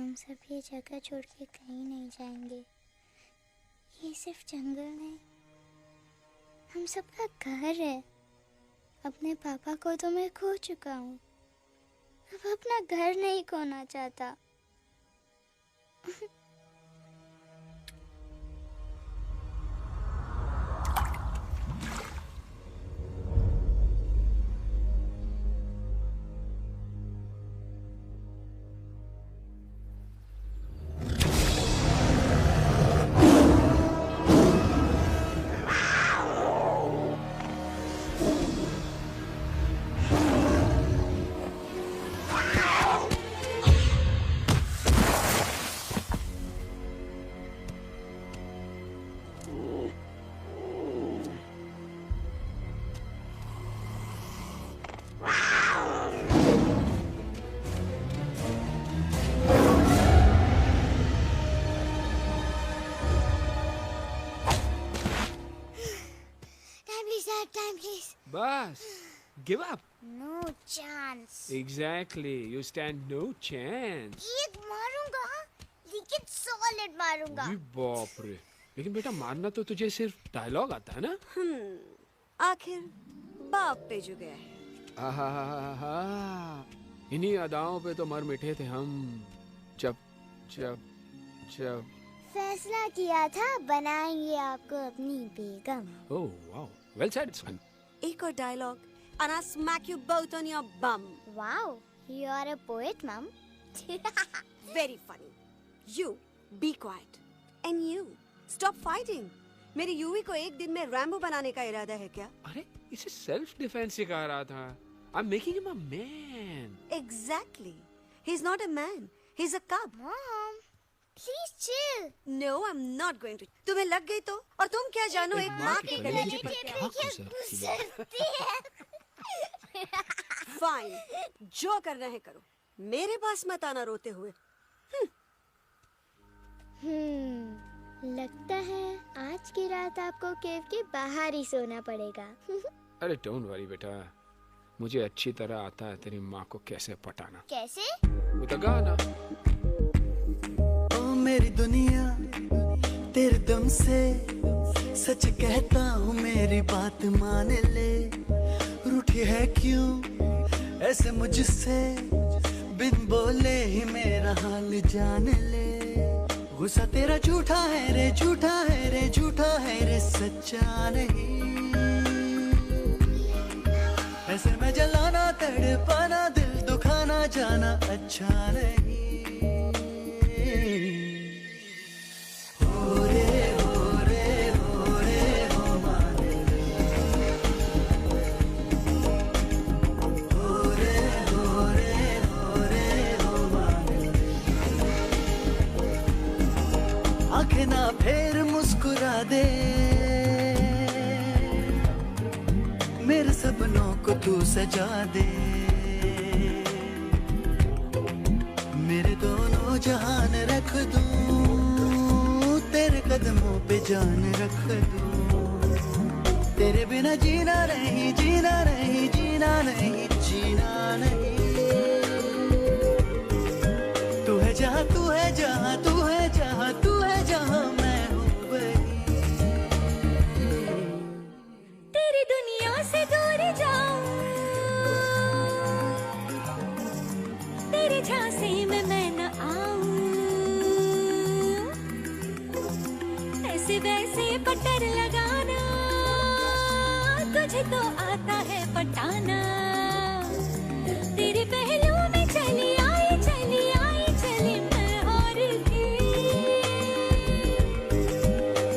हम सब ये जगह छोड़ के कहीं नहीं जाएंगे। ये सिर्फ जंगल नहीं, हम सबका घर है। अपने पापा को तो मैं खो चुका हूँ, अब अपना घर नहीं खोना चाहता। Time, please. बस, give up. No chance. Exactly, you stand no chance. एक मारूंगा, लेकिन solid मारूंगा। अरे बाप रे, लेकिन बेटा मारना तो तुझे सिर्फ डायलॉग आता है ना? आखिर बाप पे जो गया है। आहा, इन्हीं अदाओं पे तो मर मिटे थे हम, जब फैसला किया था बनाएंगे आपको अपनी बेगम। Oh wow, well said, son. एक और dialogue and I'll smack you both on your bum. Wow, you are a poet, mom. Very funny. You be quiet and you stop fighting. मेरी यूवी को एक दिन में रैम्बो बनाने का इरादा है क्या? अरे इसे सेल्फ डिफेंस सिखा रहा था। I'm making him a man. Exactly. He's not a man. He's a cub. Mom, please chill. No, I'm not going to. तुम्हें लग गई तो? और तुम क्या जानो एक माँ के कलेजे पर क्या? Fine. जो करना है करो। मेरे पास मत आना रोते हुए। लगता है आज की रात आपको केव के बाहर ही सोना पड़ेगा। अरे डोंट वरी बेटा, मुझे अच्छी तरह आता है तेरी माँ को कैसे पटाना। कैसे? वो तो गाना। ओ मेरी दुनिया तेरे दम से सच कहता हूँ, मेरी बात मान ले। रूठी है क्यों ऐसे मुझसे, बिन बोले ही मेरा हाल जान ले। गुस्सा तेरा झूठा है रे, झूठा है रे, झूठा है रे, सच्चा नहीं। ऐसे में जलाना तड़पाना, दिल दुखाना जाना अच्छा नहीं। हो रे हो रे हो रे हो माने हो रे हो रे हो रे हो माने। आंखें ना फेर मुस्कुरा दे, मेरे सपनों को तू सजा दे। मेरे दोनों जहान रख दूं, तेरे कदमों पे जान रख दूं। तेरे बिना जीना नहीं, जीना नहीं, जीना नहीं, जीना नहीं। तू है जहाँ, तू है जहाँ, तू है जहाँ, तू है जहाँ, मैं हूँ वही। तेरी दुनिया से दूर जाऊं, तेरे झांसे में मैं न आऊं। ऐसे वैसे पट्टर लगाना, तुझे तो आता है पटाना। तेरे पहलू में चली आई, चली आई, चली मैं और भी।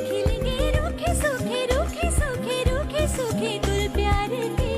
खिलेंगे रूखे सूखे, रूखे सूखे, रूखे सूखे गुल प्यार के।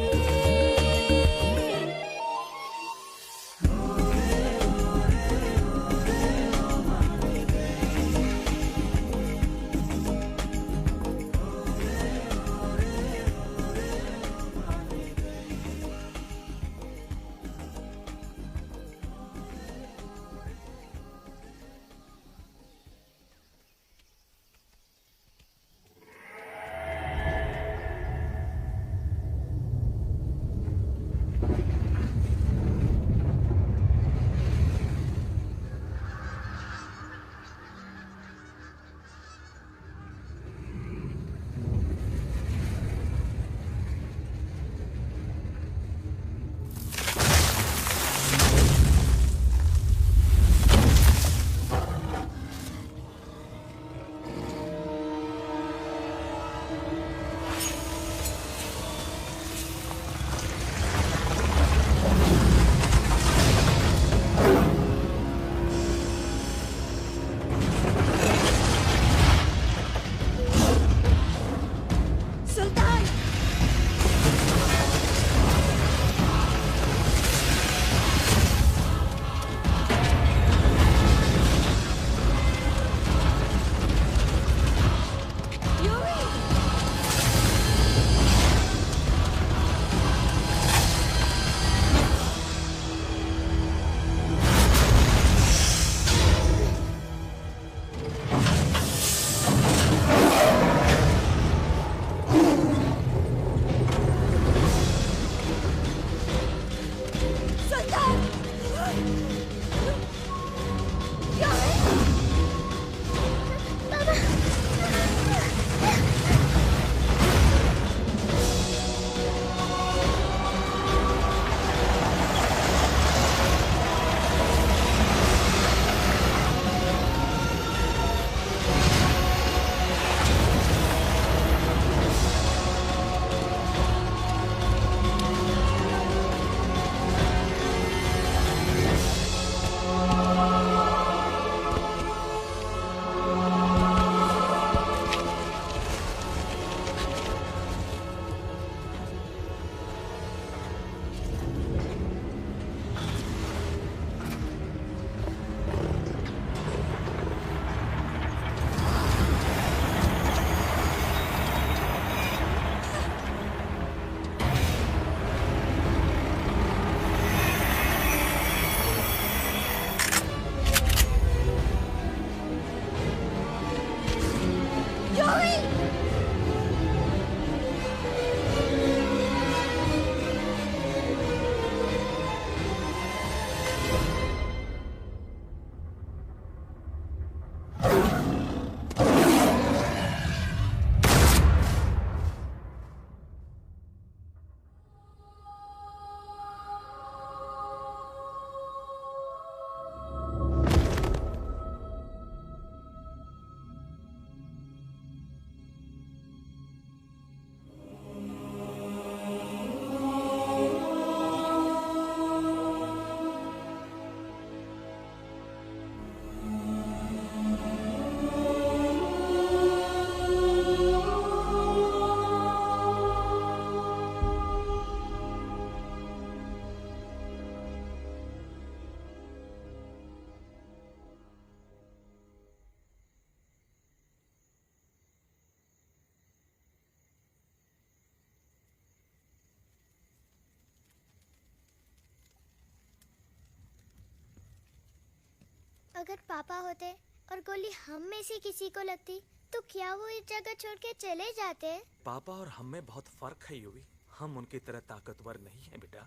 अगर पापा होते और गोली हम में से किसी को लगती तो क्या वो इस जगह छोड़ के चले जाते? पापा और हम में बहुत फर्क है यूवी। हम उनकी तरह ताकतवर नहीं है बेटा।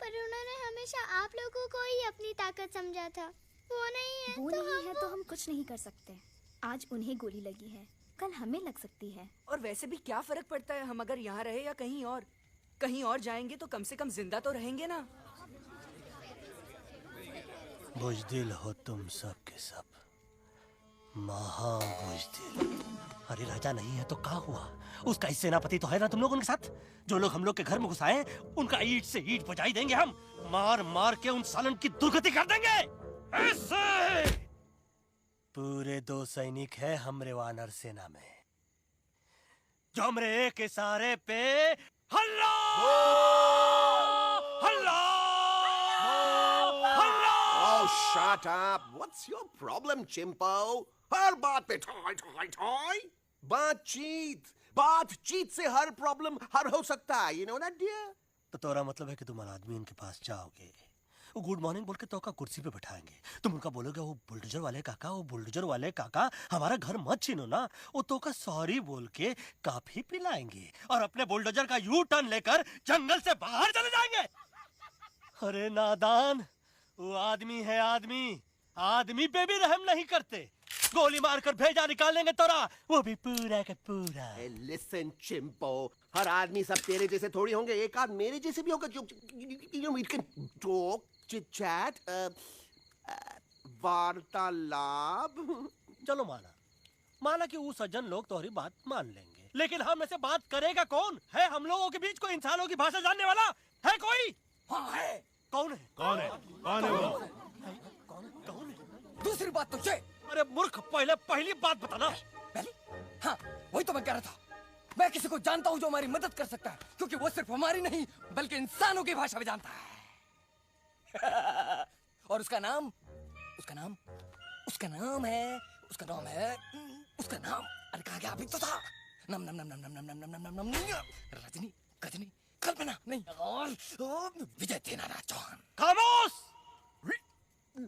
पर उन्होंने हमेशा आप लोगों को ही अपनी ताकत समझा था। वो नहीं है वो तो नहीं है तो हम कुछ नहीं कर सकते। आज उन्हें गोली लगी है, कल हमें लग सकती है। और वैसे भी क्या फर्क पड़ता है हम अगर यहाँ रहे या कहीं और? कहीं और जाएंगे तो कम से कम जिंदा तो रहेंगे ना। बुज़दिल हो तुम सब के सब, महाबुज़दिल। अरे राजा नहीं है तो क्या हुआ? उसका सेनापति तो है ना तुम लोग उनके साथ। जो लोग हम लोग के घर में घुसाए उनका ईंट से ईंट बजाई देंगे हम। मार मार के उन सालन की दुर्गति कर देंगे ऐसे। पूरे 2 सैनिक है हमरे वानर सेना में जो हमरे एक इशारे पे हल्ला हल्ला हल्ला। Oh, shut up! What's your problem, Chimpo? हर बात पे ठोय ठोय ठोय। बातचीत से हर प्रॉब्लम हल हो सकता है। You know that, dear? तो तोरा मतलब है कि तुम आदमी इनके पास जाओगे, वो गुड मॉर्निंग बोल के तो का कुर्सी पे बैठाएंगे। तुम उनका बोलोगे वो बुलडोजर वाले काका हमारा घर मत छीनो ना। वो तो का सॉरी बोल के काफी पिलाएंगे और अपने बुलडोजर का यू टर्न लेकर जंगल से बाहर चले जाएंगे। अरे नादान, वो आदमी है आदमी पे भी रहम नहीं करते। गोली मारकर भेजा निकालेंगे तोरा, वो भी पूरा का पूरा। Hey, listen, Chimpo. हर आदमी सब तेरे जैसे थोड़ी होंगे। एक आध मेरे जैसे भी होगा जो we can talk, chit chat, वार्तालाप। चलो माना कि वो सज्जन लोग तुम्हारी बात मान लेंगे, लेकिन हम ऐसे बात करेगा कौन? है हम लोगों के बीच कोई इंसानों की भाषा जानने वाला है कोई? हाँ है। कौन है वो? कौन है? दूसरी बात तो ये। अरे मूर्ख, पहली बात बताना। पहले? हाँ, वही तो मैं कह रहा था। मैं किसी को जानता हूँ जो हमारी मदद कर सकता है, क्योंकि वो सिर्फ हमारी नहीं बल्कि इंसानों की भाषा भी जानता है। और उसका नाम है अरे कहा गया अभी तो था। नम रजनी गजनी कल्पना नहीं और विजय देनाराज चौहान। खामोश!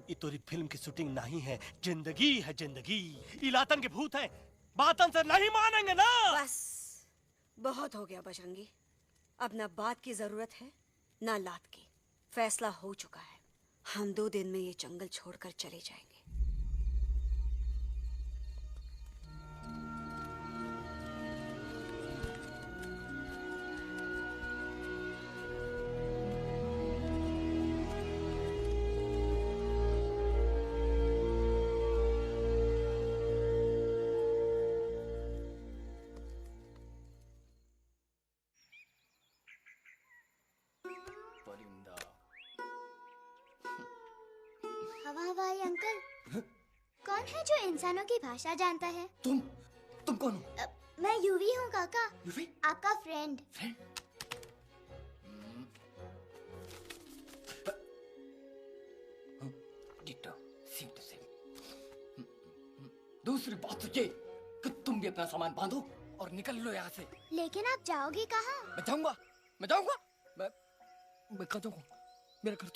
ये तोरी फिल्म की शूटिंग नहीं है, जिंदगी है जिंदगी। इलातन के भूत है, बातन से नहीं मानेंगे ना। बस बहुत हो गया बजरंगी। अब ना बात की जरूरत है ना लात की। फैसला हो चुका है। हम 2 दिन में ये जंगल छोड़कर चले जाएंगे। हवाई अंकल, कौन है जो इंसानों की भाषा जानता है? तुम कौन हो? मैं यूवी हूँ काका। यूवी? आपका friend. Ditto, same to same. दूसरी बात तो ये कि तुम भी अपना सामान बांधो और निकल लो यहाँ से। लेकिन आप जाओगे कहाँ? मैं जाऊंगा मैं कहाँ जाऊंगा? मेरा घर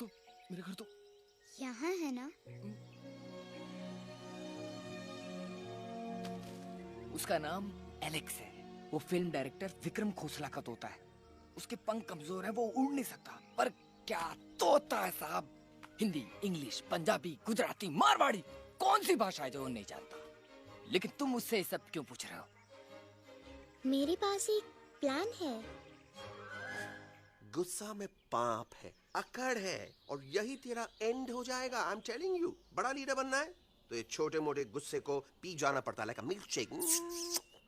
तो यहाँ है ना? उसका नाम एलेक्स है। वो फिल्म डायरेक्टर विक्रम खोसला का तोता है। उसके पंख कमजोर है, वो उड़ नहीं सकता। पर क्या तोता है साहब। हिंदी, इंग्लिश, पंजाबी, गुजराती, मारवाड़ी, कौन सी भाषा है जो वो नहीं जानता। लेकिन तुम मुझसे ये सब क्यों पूछ रहे हो? मेरे पास एक प्लान है। गुस्सा में पाप है, अकड़ है, और यही तेरा एंड हो जाएगा। आई एम टेलिंग यू। बड़ा लीडर बनना है तो ये छोटे मोटे गुस्से को पी जाना पड़ता है, लाइक अ मिल्क शेक।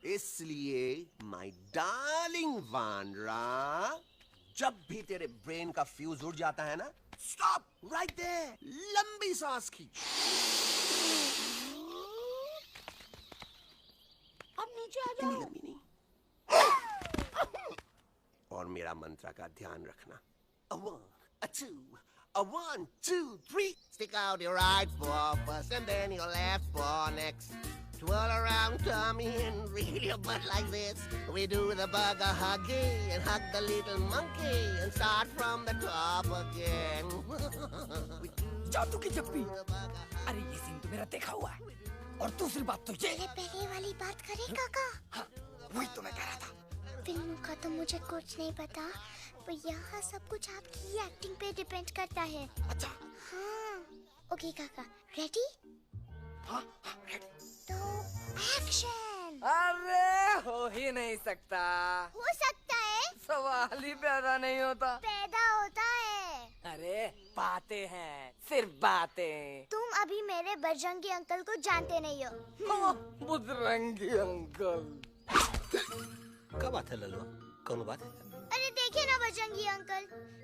इसलिए माय डार्लिंग वानरा, जब भी तेरे ब्रेन का फ्यूज उड़ जाता है ना, स्टॉप राइट देयर, लंबी सांस खींच। अब नीचे आ जाओ। लंबी नहीं। और मेरा मंत्र का ध्यान रखना। A 1, a 2, a 1, 2, 3. Stick out your right paw first and then your left paw next. Twirl around tummy and reel your butt like this. We do the bugger huggy and hug the little monkey and start from the top again. We do जादू की चप्पी। अरे ये scene तो मेरा देखा हुआ है। और दूसरी बात तो ये, पहले वाली बात करें काका। हाँ, वही तो मैं कह रहा था। फिल्म का तो मुझे कुछ नहीं पता, पर यहाँ सब कुछ आपकी एक्टिंग पे डिपेंड करता है। अच्छा। हाँ। ओके काका, रेडी? हाँ, रेडी। तो एक्शन। अरे हो ही नहीं सकता। हो सकता है। सवाल ही पैदा नहीं होता। पैदा होता है। अरे बातें हैं, सिर्फ बातें। तुम अभी मेरे बजरंगी अंकल को जानते नहीं हो। बजरंगी अंकल। क्या बात है ललुआ? कौन बात है? अरे देखिए ना बजरंगी अंकल,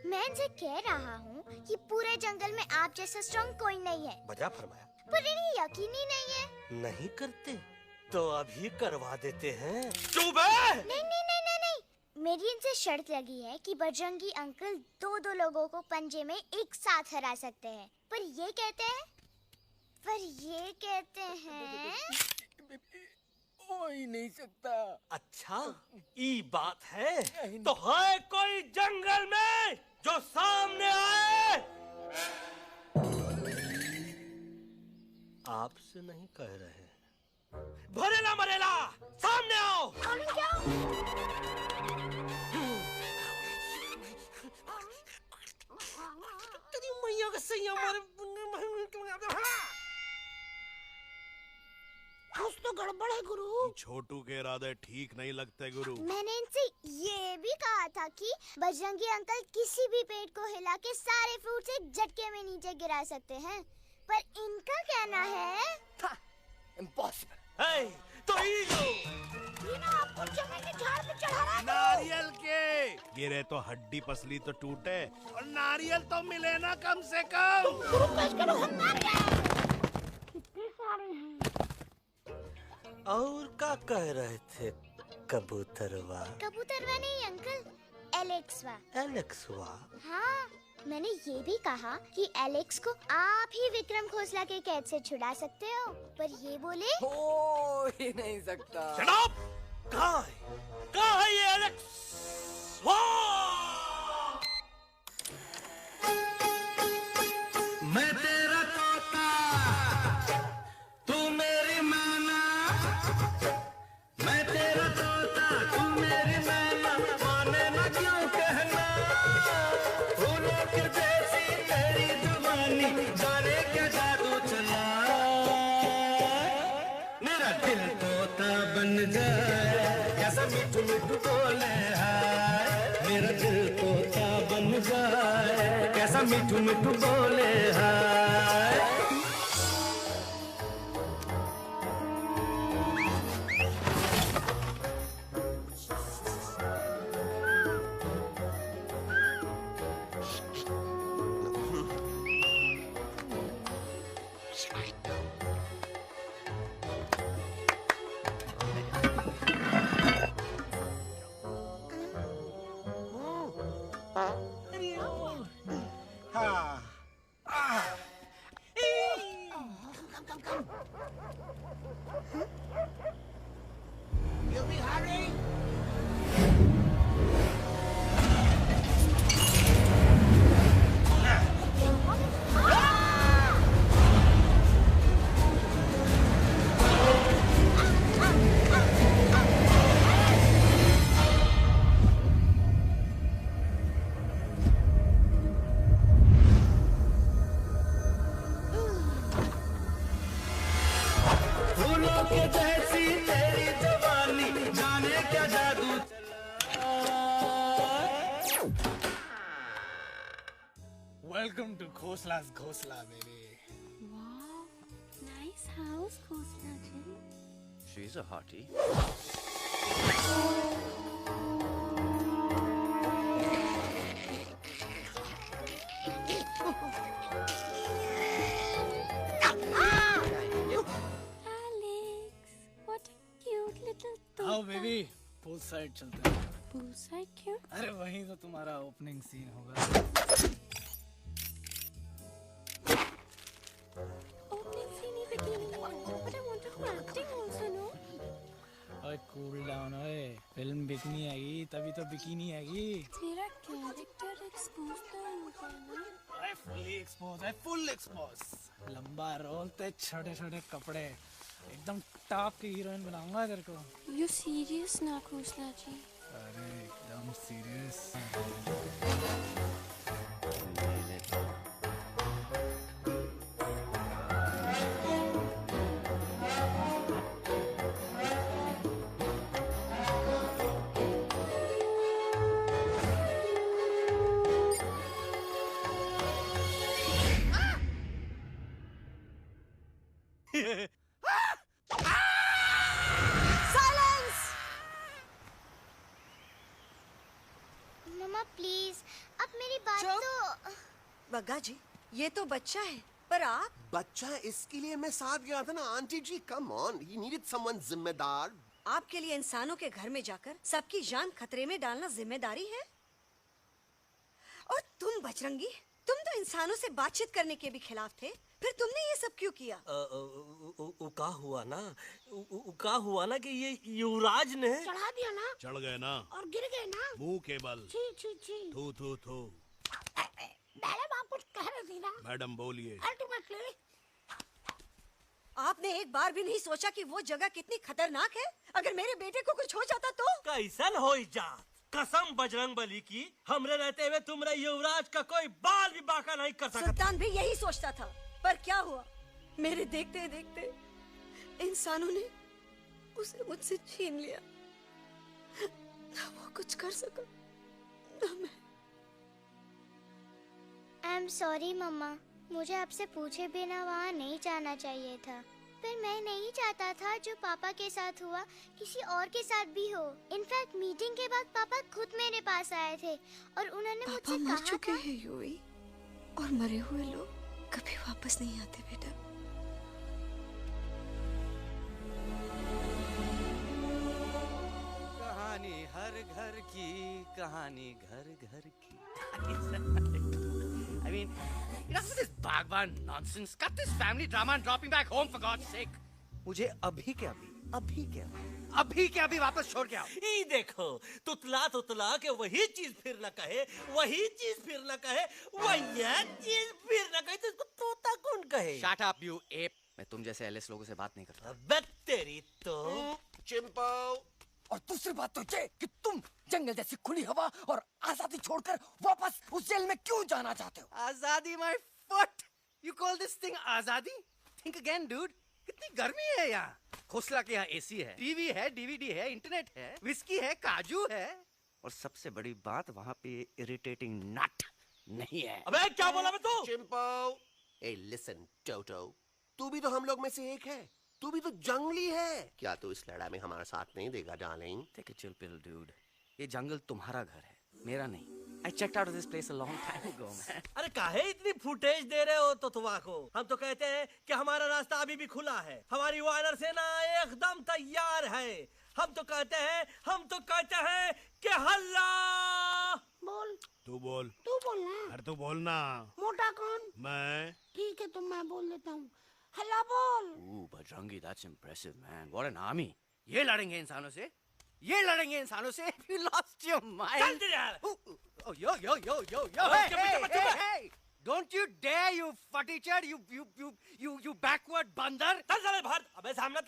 मैं इनसे कह रहा हूँ कि पूरे जंगल में आप जैसा स्ट्रॉन्ग कोई नहीं है। बजा फरमाया। पर इन्हें यकीन ही नहीं है। नहीं करते तो अभी करवा देते हैं। चुप है। नहीं नहीं नहीं नहीं नहीं, मेरी इनसे शर्त लगी है कि बजरंगी अंकल दो लोगों को पंजे में एक साथ हरा सकते हैं। पर ये कहते हैं हो ही नहीं सकता। अच्छा ये बात है तो है कोई जंगल में जो सामने आए? आपसे नहीं कह रहे। भरेला मरेला सामने आओ। मैया का सही हमारे कुछ तो गड़बड़ है गुरु। छोटू के इरादे ठीक नहीं लगते गुरु। मैंने इनसे ये भी कहा था कि बजरंगी अंकल किसी भी पेड़ को हिला के सारे फ्रूट्स एक झटके में नीचे गिरा सकते हैं, पर इनका कहना है इम्पॉसिबल। तो ये ना आपको चने के झाड़ पे चढ़ा रहा है। नारियल के गिरे तो हड्डी पसली तो टूटे और नारियल तो मिले ना कम से कम। गुरु पेश करो हम नारियल। कितने सारे हैं। और क्या कह रहे थे कबूतरवा? कबूतरवा नहीं अंकल, एलेक्सवा। एलेक्सवा? हाँ, मैंने ये भी कहा कि एलेक्स को आप ही विक्रम खोसला के कैद से छुड़ा सकते हो, पर ये बोले हो ही नहीं सकता। Shut up! कहाँ है ये एलेक्स? मैं तेरा तोता, तू मेरी मैना। मैं तेरा तोता, तू मेरी मैना। माने ना क्यों कहना, फूलों की जैसी तेरी जुबानी, जाने क्या जादू चला। मेरा दिल तोता बन जाए, कैसा मिठू मिठू बोले हाय। मेरा दिल तोता बन जाए, कैसा मिठू मिठू बोले हाय। Welcome to Khosla's Khosla, baby. Wow, nice house, Khosla ji. She's a hottie. Alex, what a cute little toy. आओ बेबी, पूल साइड चलते हैं। Pool side क्यों? अरे वहीं तो तुम्हारा ओपनिंग सीन होगा। Opening scene ही bikini में है, but I want to do acting also, no? ओए कूल डाउन ओए, फिल्म बिकनी आएगी तभी तो बिकिनी आएगी। तेरा कैरेक्टर एक्सपोज तो होगा ना? ओए फुली एक्सपोज है, फुल एक्सपोज। लंबा रोल ते छोटे छोटे कपड़े, एकदम टॉप की हीरोइन बनाऊंगा तेरे को। यू सीरियस ना खोसला जी? अरे एकदम सीरियस। मम्मा प्लीज, अब मेरी बात तो। बग्गा जी, ये तो बच्चा है, पर आप? बच्चा इसके लिए मैं साथ गया था ना aunty ji. Come on, he needed someone जिम्मेदार। आपके लिए इंसानों के घर में जाकर सबकी जान खतरे में डालना जिम्मेदारी है? और तुम बजरंगी, तुम तो इंसानों से बातचीत करने के भी खिलाफ थे, फिर तुमने ये सब क्यों किया? का हुआ ना कि ये युवराज ने चढ़ा दिया ना, चढ़ गए ना और गिर गए ना मुंह के बल। छी छी छी। थू थू थू। मैडम आप कुछ कह रही थी ना? मैडम बोलिए। अल्टीमेटली आपने एक बार भी नहीं सोचा कि वो जगह कितनी खतरनाक है? अगर मेरे बेटे को कुछ हो जाता तो? कैसन हो जात? कसम बजरंग बली की, हमरे रहते हुए तुमरे युवराज का कोई बाल भी बाका नहीं कर सकता। सुल्तान भी यही सोचता था, पर क्या हुआ? मेरे देखते देखते इंसानों ने उसे मुझसे छीन लिया। ना वो कुछ कर सका, ना मैं। आई एम सॉरी मम्मा, मुझे आपसे पूछे बिना वहाँ नहीं जाना चाहिए था। पर मैं नहीं चाहता था जो पापा के साथ हुआ किसी और के साथ भी हो। इनफैक्ट मीटिंग के बाद पापा खुद मेरे पास आए थे और उन्होंने मुझसे कहा मर चुके हैं यूवी, और मरे हुए लोग कभी वापस नहीं आते बेटा। कहानी हर घर की, कहानी घर घर की। I mean, enough of this Bhagwan nonsense. Cut this family drama and drop me back home for God's sake. मुझे अभी के अभी वापस छोड़ के आओ। ई देखो, तुतला के वही चीज फिर न कहे, वही चीज फिर न कहे, वही चीज फिर न कहे, तो इसको तोता कौन कहे? Shut up, you ape. मैं तुम जैसे एलिस लोगों से बात नहीं करता। अबे तेरी तो। चिंपो। और दूसरी बात तो ये कि तुम जंगल जैसी खुली हवा और आजादी छोड़कर वापस उस जेल में क्यों जाना चाहते हो? आजादी my foot. You call this thing आजादी? Think again, dude. कितनी गर्मी है यहाँ। खोसला के यहाँ एसी है, टीवी है, डीवीडी है, इंटरनेट है, विस्की है, काजू है, और सबसे बड़ी बात वहाँ पे इरिटेटिंग नट नहीं है। अबे क्या बोला मैं तू? चिंपो। ए लिसन टोटो, तू भी तो हम लोग में से एक है। तू भी तो जंगली है। क्या तू इस लड़ाई में हमारा साथ नहीं देगा darling? Take a chill pill, dude. ये जंगल तुम्हारा घर है, मेरा नहीं। I checked out of this place a long time ago, man. अरे काहे इतनी फुटेज दे रहे हो तो तुवा को? हम तो कहते हैं कि हमारा रास्ता अभी भी खुला है, हमारी वानर सेना एकदम तैयार है। हम तो कहते हैं कि हल्ला। बोल। तू बोल। तू बोलना। अरे तू बोलना। मोटा कौन? मैं। ठीक है, तो मैं बोल देता हूँ। हल्ला बोल। Ooh, Bajrangi, that's impressive, man. What an army. ये लड़ेंगे इंसानों से? ये लड़ेंगे इंसानों से? You lost your mind. चल दे यार। Oh, yo. Hey. Don't you dare, you futichard, you backward बंदर. चल चल भाग। अबे सामने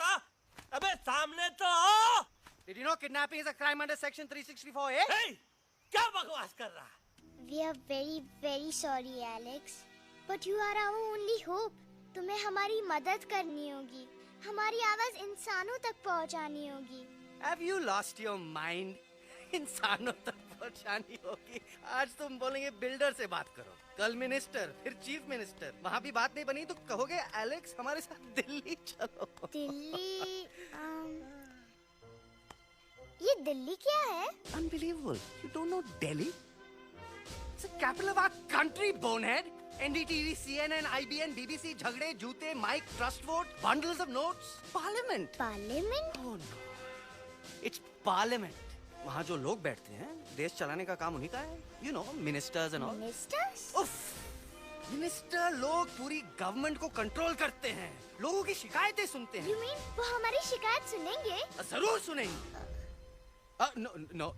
तो आओ। Did you know kidnapping is a crime under section 364A? Hey, क्या बकवास कर रहा है? We are very very sorry Alex, but you are our only hope. तुम्हें हमारी मदद करनी होगी, हमारी आवाज इंसानों तक पहुंचानी होगी। Have you lost your mind? इंसानों तक पहुंचानी होगी। आज तुम बोलेंगे बिल्डर से बात करो, कल मिनिस्टर, फिर चीफ मिनिस्टर। वहाँ भी बात नहीं बनी तो कहोगे एलेक्स हमारे साथ दिल्ली चलो। दिल्ली? ये दिल्ली क्या है? Unbelievable. You don't know Delhi? It's the capital of our country, bonehead. NDTV, CNN, IBN, BBC, झगड़े, जूते, mic, trust vote, bundles of notes, parliament. Parliament? Oh no. It's parliament. वहाँ जो लोग बैठते हैं, देश चलाने का काम उन्हीं का है। You know, ministers and all. Ministers? उफ! मिनिस्टर लोग पूरी गवर्नमेंट को कंट्रोल करते हैं, लोगों की शिकायतें सुनते हैं। You mean वो हमारी शिकायत सुनेंगे? जरूर सुनेंगे। No.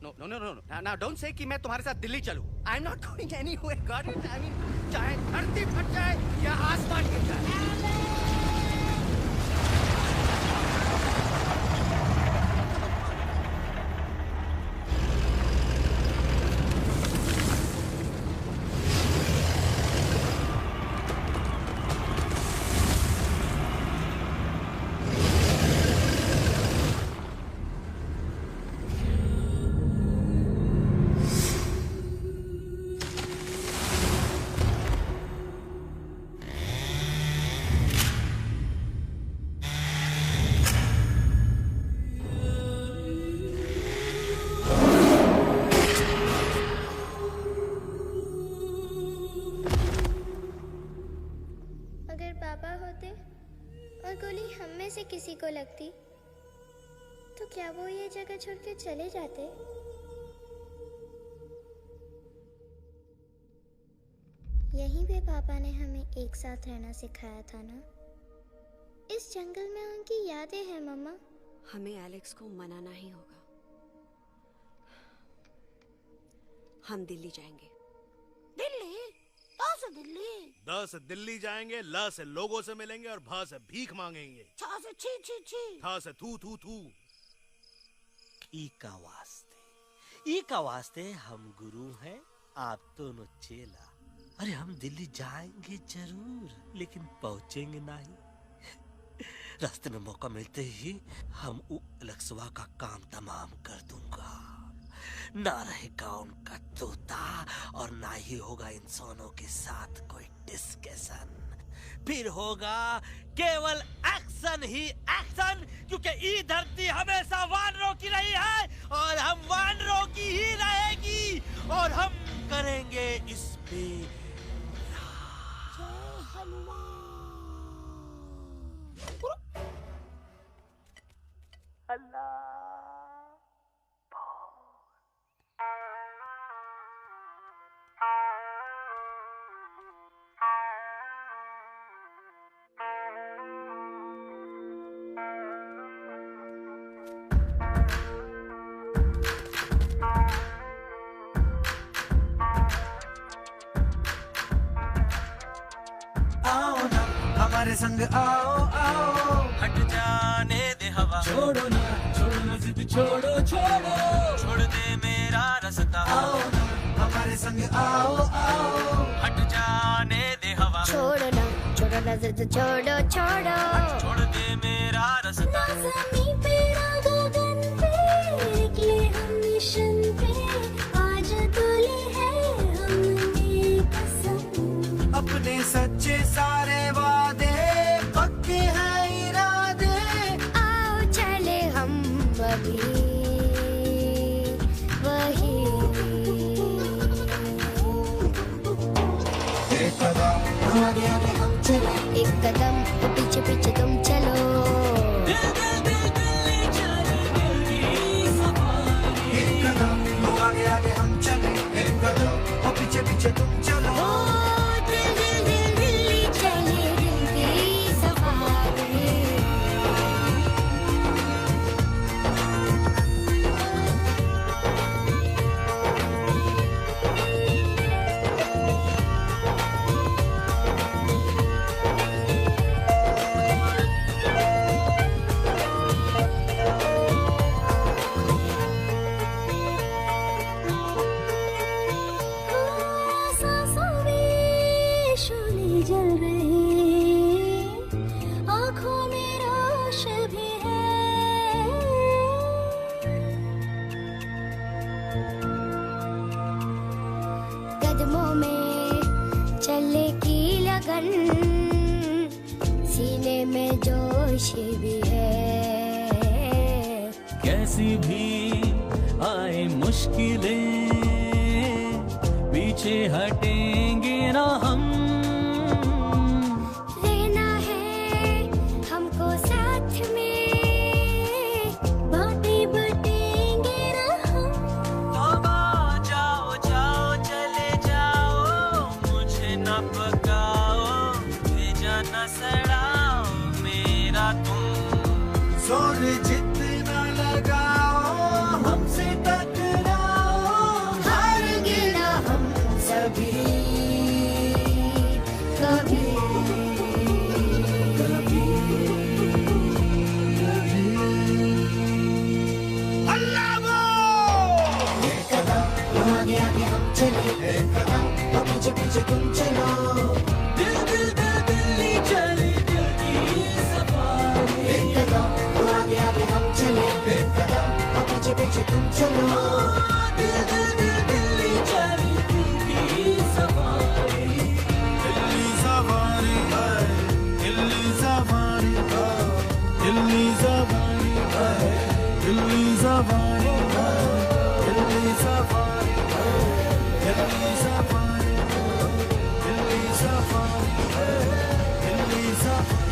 Now don't say कि मैं तुम्हारे साथ दिल्ली चलूं। I'm not going anywhere. Got it? I mean, चाहे धरती फट जाए या आसमान गिर जाए। अगर पापा होते और गोली हम में से किसी को लगती तो क्या वो ये जगह छोड़ के चले जाते? यहीं पे पापा ने हमें एक साथ रहना सिखाया था ना। इस जंगल में उनकी यादें हैं मम्मा। हमें एलेक्स को मनाना ही होगा। हम दिल्ली जाएंगे। दिल्ली? कहाँ से दिल्ली? द से दिल्ली जाएंगे, ल से लोगों से मिलेंगे और भ से भीख मांगेंगे, छ से छी छी छी, थ से थू थू थू। ई का वास्ते हम गुरु हैं, आप दोनों चेला। अरे हम दिल्ली जाएंगे जरूर, लेकिन पहुंचेंगे नहीं। रास्ते में मौका मिलते ही हम अलक्सवा का काम तमाम कर दूंगा। ना रहेगा उनका तोता और ना ही होगा इंसानों के साथ कोई डिस्कशन। फिर होगा केवल एक्शन ही एक्शन, क्योंकि ई धरती हमेशा वानरों की रही है और हम वानरों की ही रहेगी और हम करेंगे इस पे आओ ना हमारे संग आओ आओ, हट जाने दे हवा, छोड़ो ना जिद छोड़ो छोड़ो, छोड़ दे मेरा रास्ता। आओ ना हमारे संग आओ आओ, हट जाने दे हवा, छोड़ो ना जिद छोड़ो छोड़ो, छोड़ दे मेरा रास्ता। ज़मीं पे ना गगन पे, निकले हम मिशन पे, आज तुली है हमने कसम। अपने सच्चे सारे वादे पक्के हैं इरादे, आओ चले हम अभी वही। एक कदम आगे आगे हम चले, एक कदम तो पीछे पीछे तुम चलो। दिल दिल दिल दिल्ली चलेगी सफारी, एक कदम तो आगे आगे हम चले, एक कदम तो पीछे पीछे तुम चलो। दिल दिल दिल दिल्ली चले, दिल की सफारी। सांसों में शोले जल रहे, आँखों में रोश भी है। कदमों में चले की लगन, सीने में जोश भी है। कैसी भी आए मुश्किलें, पीछे हटेंगे ना हम। रहना है हमको साथ में, बातें बटेंगे ना हम। बाबा जाओ जाओ चले जाओ, मुझे न पकाओ, भेजा न सड़ाओ मेरा तुम। जोर जितना लगाओ हमसे टकराओ, हारेंगे ना हम सभी कभी। दिल्ली सफारी है, दिल्ली सफारी है, दिल्ली सफारी है, दिल्ली सफारी है, दिल्ली सफारी है, दिल्ली सफारी।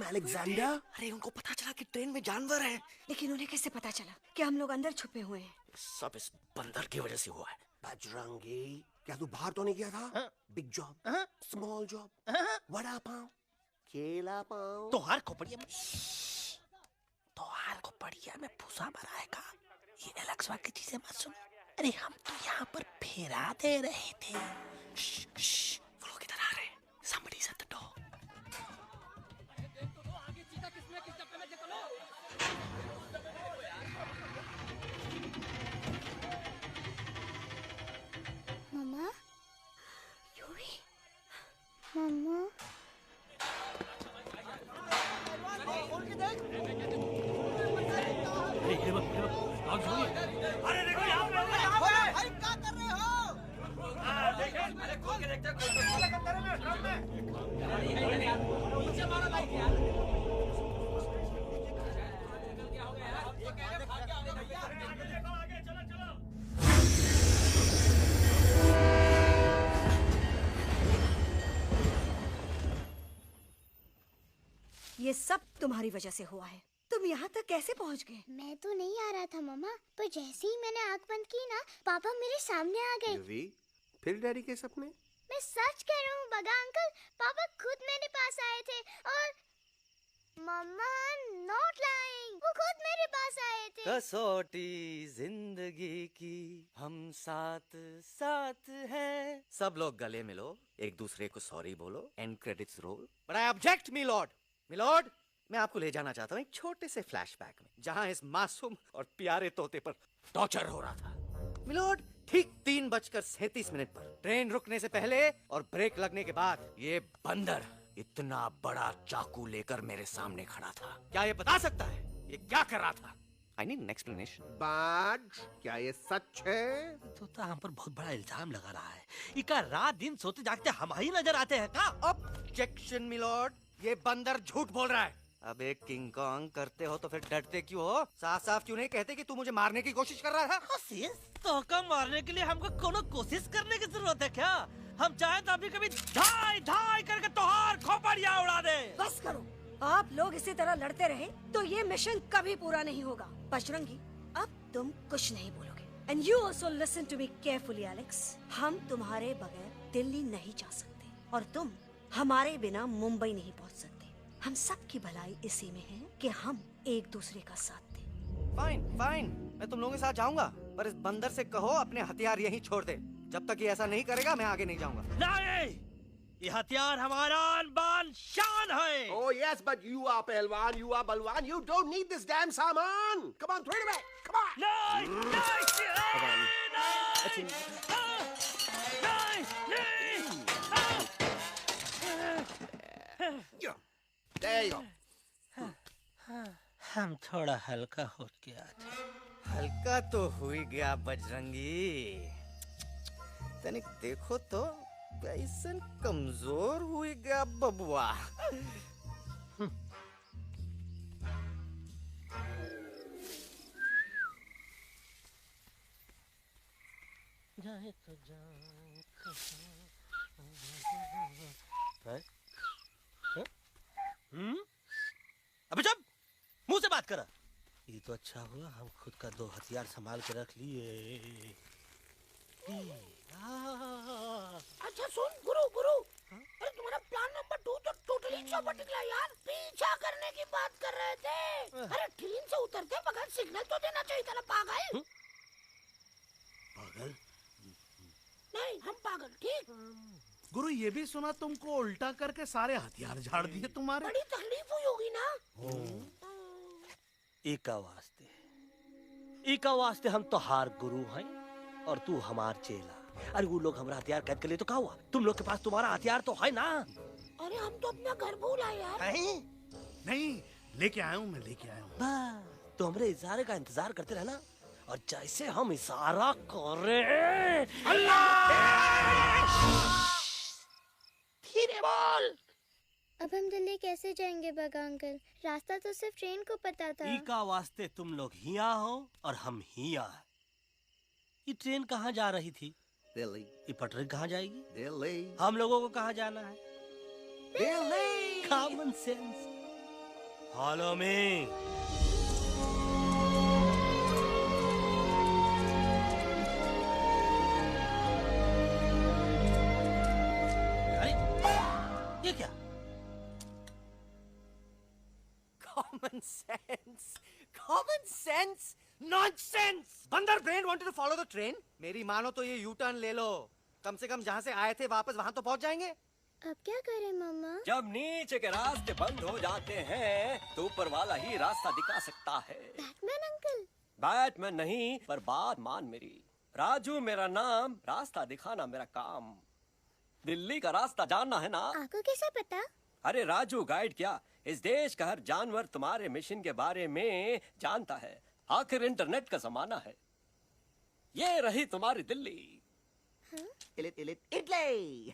अलेक्जेंडर? अरे उनको पता चला कि ट्रेन में जानवर है। लेकिन उन्हें कैसे पता चला कि हम लोग अंदर छुपे हुए हैं? सब इस बंदर की वजह से हुआ है। बजरंगी, क्या तू बाहर तो नहीं गया था? Big job, small job, vada pav, केला पाव। तोहार खोपड़िया में में भूसा भराएगा। ये एलेक्सा की चीजें मत सुन। अरे हम तो यहाँ पर फेरा दे रहे थे। वो लोग इधर आ रहे हैं। Somebody's at the door. Mamma, Yuvi, mamma. अरे देखो यहाँ पे भाई क्या कर रहे हो? अरे खोल के देखते नीचे मारो लाइट यार। ये सब तुम्हारी वजह से हुआ है। तुम यहाँ तक कैसे पहुँच गए? मैं तो नहीं आ रहा था मम्मा, पर जैसे ही मैंने आँख बंद की ना, पापा मेरे सामने आ गए। यूवी, फिर डैडी के सपने? मैं सच कह रहा हूँ बगा अंकल, पापा खुद मेरे पास आए थे और मम्मा नॉट लाइंग, वो खुद मेरे पास आए थे। कसौटी जिंदगी की हम साथ साथ हैं। सब लोग गले मिलो, एक दूसरे को सॉरी बोलो, and credits roll. But I object milord, मैं आपको ले जाना चाहता हूँ एक छोटे से फ्लैशबैक में, जहाँ इस मासूम और प्यारे तोते पर टॉर्चर हो रहा था। मिलॉर्ड, ठीक 3:37 पर ट्रेन रुकने से पहले और ब्रेक लगने के बाद ये बंदर इतना बड़ा चाकू लेकर मेरे सामने खड़ा था। क्या ये बता सकता है ये क्या कर रहा था? I need an explanation. बाज, क्या ये सच है? तोता हम पर बहुत बड़ा इल्जाम लगा रहा है। इका रात दिन सोते जागते हम ही नजर आते हैं का? ऑब्जेक्शन मिलॉर्ड, ये बंदर झूठ बोल रहा है। अब एक किंग कॉन्ग करते हो तो फिर डरते क्यों हो? साफ साफ क्यों नहीं कहते कि तू मुझे मारने की कोशिश कर रहा था? तोका मारने के लिए हमको कोनो कोशिश करने की जरूरत है क्या? हम चाहे तो अभी कभी धाई धाई करके तोहार खोपड़िया उड़ा दे। बस करो, आप लोग इसी तरह लड़ते रहे तो ये मिशन कभी पूरा नहीं होगा। बजरंगी, अब तुम कुछ नहीं बोलोगे। And you also listen to me carefully, Alex. हम तुम्हारे बगैर दिल्ली नहीं जा सकते और तुम हमारे बिना मुंबई नहीं पहुंच सकते। हम सब की भलाई इसी में है कि हम एक दूसरे का साथ दें। फाइन फाइन, मैं तुम लोगों के साथ जाऊंगा, पर इस बंदर से कहो अपने हथियार यहीं छोड़ दे। जब तक ये ऐसा नहीं करेगा मैं आगे नहीं जाऊंगा। नहीं, ये हथियार हमारा आन-बान शान है। Oh yes, but you are पहलवान, you are बलवान. You don't need this damn सामान. Come on, throw it away. Come on. नहीं, There you go. हम थोड़ा हल्का हो गया था। हल्का तो हुई गया बजरंगी, तनिक देखो तो कैसन कमजोर हुई गया बबुआ। जाए तो जाए। अबे जब मुंह से बात करा। ये तो अच्छा हुआ हम खुद का दो हथियार संभाल के रख लिए। अच्छा सुन गुरु गुरु, अरे तुम्हारा प्लान नंबर 2 तो टोटली चौपट निकला यार। पीछा करने की बात कर रहे थे। अरे ट्रेन से उतरते बगैर सिग्नल तो देना चाहिए था ना पागल। पागल? नहीं हम पागल, ठीक। गुरु ये भी सुना तुमको उल्टा करके सारे हथियार झाड़ दिए तुम्हारे। बड़ी तकलीफ हुई होगी ना। इका वास्ते हम तो हार गुरु हैं और तू हमार चेला। अरे वो लोग हमारा हथियार कैद कर लिए तो क्या हुआ? तुम लोग के पास तुम्हारा हथियार तो है ना। अरे हम तो अपना घर भूल आए यार। नहीं लेके आया हूँ, मैं लेके आया हूँ। तो हमारे इशारे का इंतजार करते रहना और जैसे हम इशारा करें धीरे बोल। अब हम दिल्ली कैसे जाएंगे बगा अंकल? रास्ता तो सिर्फ ट्रेन को पता था। इका वास्ते तुम लोग हिया हो और हम हिया। ये ट्रेन कहाँ जा रही थी? दिल्ली। ये पटरी कहाँ जाएगी? दिल्ली। हम लोगों को कहाँ जाना है? Delhi. Common sense. Follow me. अरे ये क्या? Common sense, common sense, nonsense. बंदर brain wanted to follow the train. मेरी मानो तो ये यू टर्न ले लो। कम से कम जहाँ से आए थे वापस वहाँ तो पहुँच जाएंगे। अब क्या करें मामा? जब नीचे के रास्ते बंद हो जाते हैं तो ऊपर वाला ही रास्ता दिखा सकता है। Batman uncle? बैटमैन नहीं, पर बात मान मेरी। राजू मेरा नाम, रास्ता दिखाना मेरा काम। दिल्ली का रास्ता जानना है ना? आपको कैसे पता? अरे राजू गाइड क्या, इस देश का हर जानवर तुम्हारे मिशन के बारे में जानता है। आखिर इंटरनेट का जमाना है। ये रही तुम्हारी दिल्ली। इटली।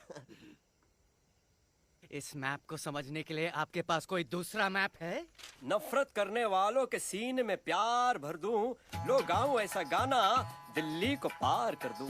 इस मैप को समझने के लिए आपके पास कोई दूसरा मैप है? नफरत करने वालों के सीने में प्यार भर दूं, लो गाऊं ऐसा गाना, दिल्ली को पार कर दूं।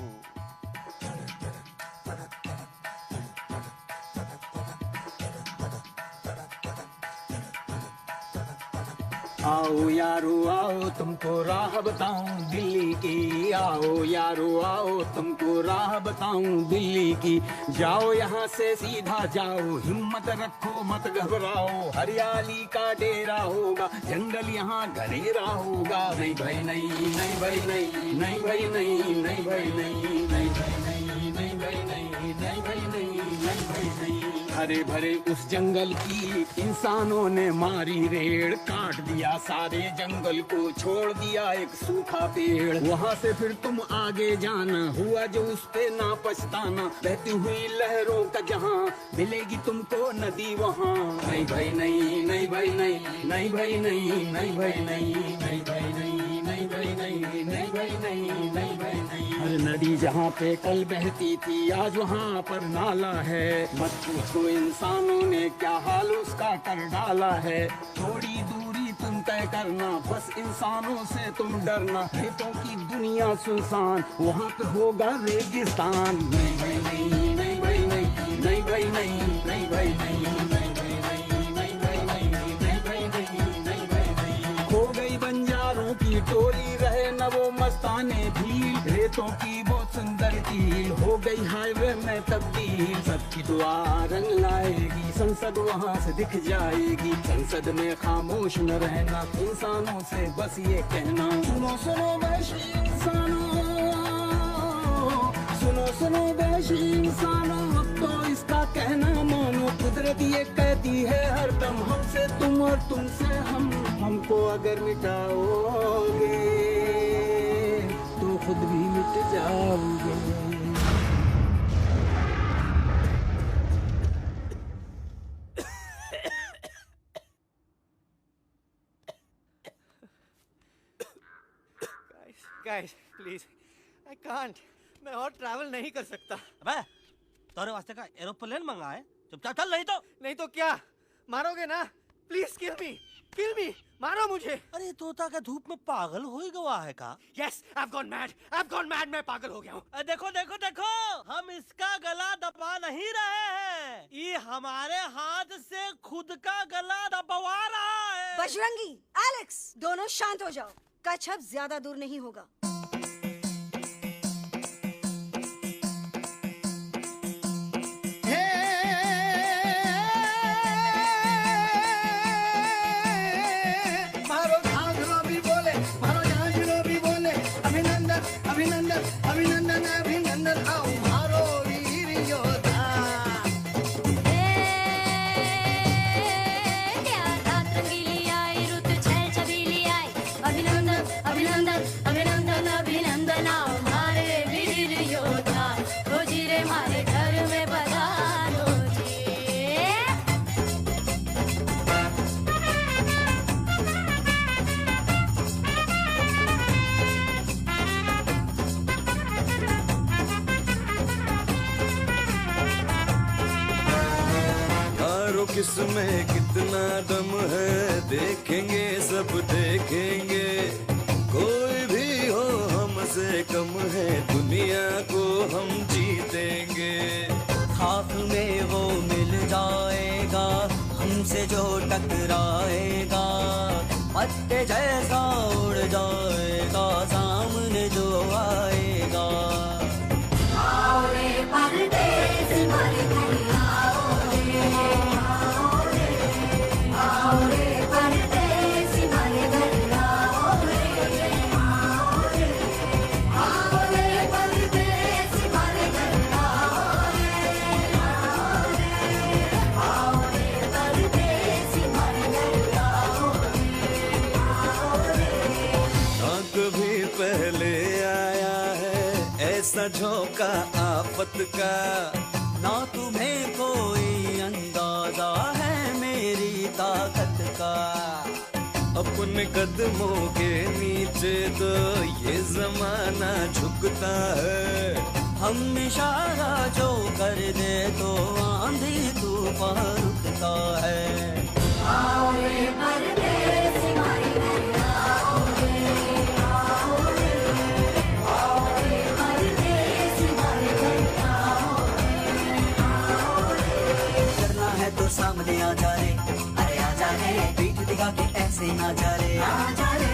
आओ यारो आओ तुमको राह बताऊं दिल्ली की। आओ यारो आओ तुमको राह बताऊं दिल्ली की। जाओ यहाँ से सीधा जाओ, हिम्मत रखो मत घबराओ। हरियाली का डेरा होगा, जंगल यहाँ घनेरा होगा। नहीं भाई नहीं, नहीं भाई नहीं, नहीं भाई नहीं, नहीं भाई नहीं, नहीं भाई नहीं, नहीं भाई नहीं, नहीं भाई नहीं, नहीं भाई नहीं। हरे भरे उस जंगल की इंसानों ने मारी रेड़, काट दिया सारे जंगल को, छोड़ दिया एक सूखा पेड़। वहाँ से फिर तुम आगे जाना, हुआ जो उस पे ना पछताना। बहती हुई लहरों का जहाँ, मिलेगी तुमको नदी वहाँ। नहीं भाई नहीं, नहीं भाई नहीं, नहीं भाई नहीं, नहीं भाई नहीं, नहीं भाई नहीं, नहीं भाई नहीं, नहीं भाई नहीं, नहीं भाई नहीं। हर नदी जहाँ पे कल बहती थी, आज वहाँ पर नाला है। मत पूछो इंसानों ने क्या हाल उसका कर डाला है। थोड़ी दूरी तुम तय करना, बस इंसानों से तुम डरना। खेतों की दुनिया सुनसान, वहाँ पे होगा रेगिस्तान। नहीं भाई नहीं, नहीं भाई नहीं, नहीं भाई नहीं, नहीं भाई नहीं, नहीं भाई नहीं, नहीं भाई नहीं, नहीं भाई नहीं, नहीं भाई नहीं। खो गई बंजारों की टोली, रहे वो मस्ताने भील, रेतों की वो सुंदर झील हो गई हाईवे में तब्दील। सबकी दुआ रंग लाएगी, संसद वहाँ से दिख जाएगी। संसद में खामोश न रहना, इंसानों से बस ये कहना, सुनो सुनो वैशी इंसानों, सुनो सुनो वैशी इंसानों, अब तो इसका कहना मानो। कुदरत ये कहती है हरदम, हमसे तुम और तुमसे हम। हमको अगर मिटाओगे तो खुद भी मिट जाओगे। Guys, please, I can't. मैं और ट्रैवल नहीं कर सकता। अबे, तोरे वास्ते का एरोप्लेन मंगाए, चुपचाप चल, नहीं तो क्या मारोगे ना? प्लीज किल मी, मारो मुझे। अरे तोता का धूप में पागल हो ही गवा है का? Yes, I've gone mad, मैं पागल हो गया हूँ। देखो देखो देखो, हम इसका गला दबा नहीं रहे हैं, ये हमारे हाथ से खुद का गला दबवा रहा है। बजरंगी, एलेक्स, दोनों शांत हो जाओ। कच्छप ज्यादा दूर नहीं होगा। मारो झांझरो भी बोले, मारो झांझरो भी बोले, अभिनंदन अभिनंदन अभिनंदन अभिनंदन, आओ मारो वीर योद्धा। अभिनंदन अभिनंदन आओ हमारे वीर योद्धा, रोजी रे हमारे घर में पधारो जी। यारो किसमें कितना दम है, देखेंगे सब देखेंगे। कोई भी हो हमसे कम है, दुनिया को हम जीतेंगे। खाक में वो मिल जाएगा, हमसे जो टकराएगा, पत्ते जैसा उड़ जाएगा, सामने जो आएगा। आओ रे परदेसी हमारे घर आओ रे, आओ रे परदेसी हमारे घर आओ रे, आओ रे परदेसी हमारे घर आओ रे, आओ रे परदेसी हमारे घर आओ रे। ना कभी पहले आया है ऐसा झोंका आफत का, ना तुम्हें कोई अंदाजा है मेरी ताकत का। अपने कदमों के नीचे तो ये जमाना झुकता है। हम इशारा जो कर दे तो आंधी तूफान रुकता है। आओ रे परदेसी हमारे घर आओ रे, आओ रे, आओ रे परदेसी हमारे घर आओ रे। करना है तो सामने आ जा रे, अरे आ जा रे, पीठ दिखा के ऐसे ना जा रे, आ जा रे।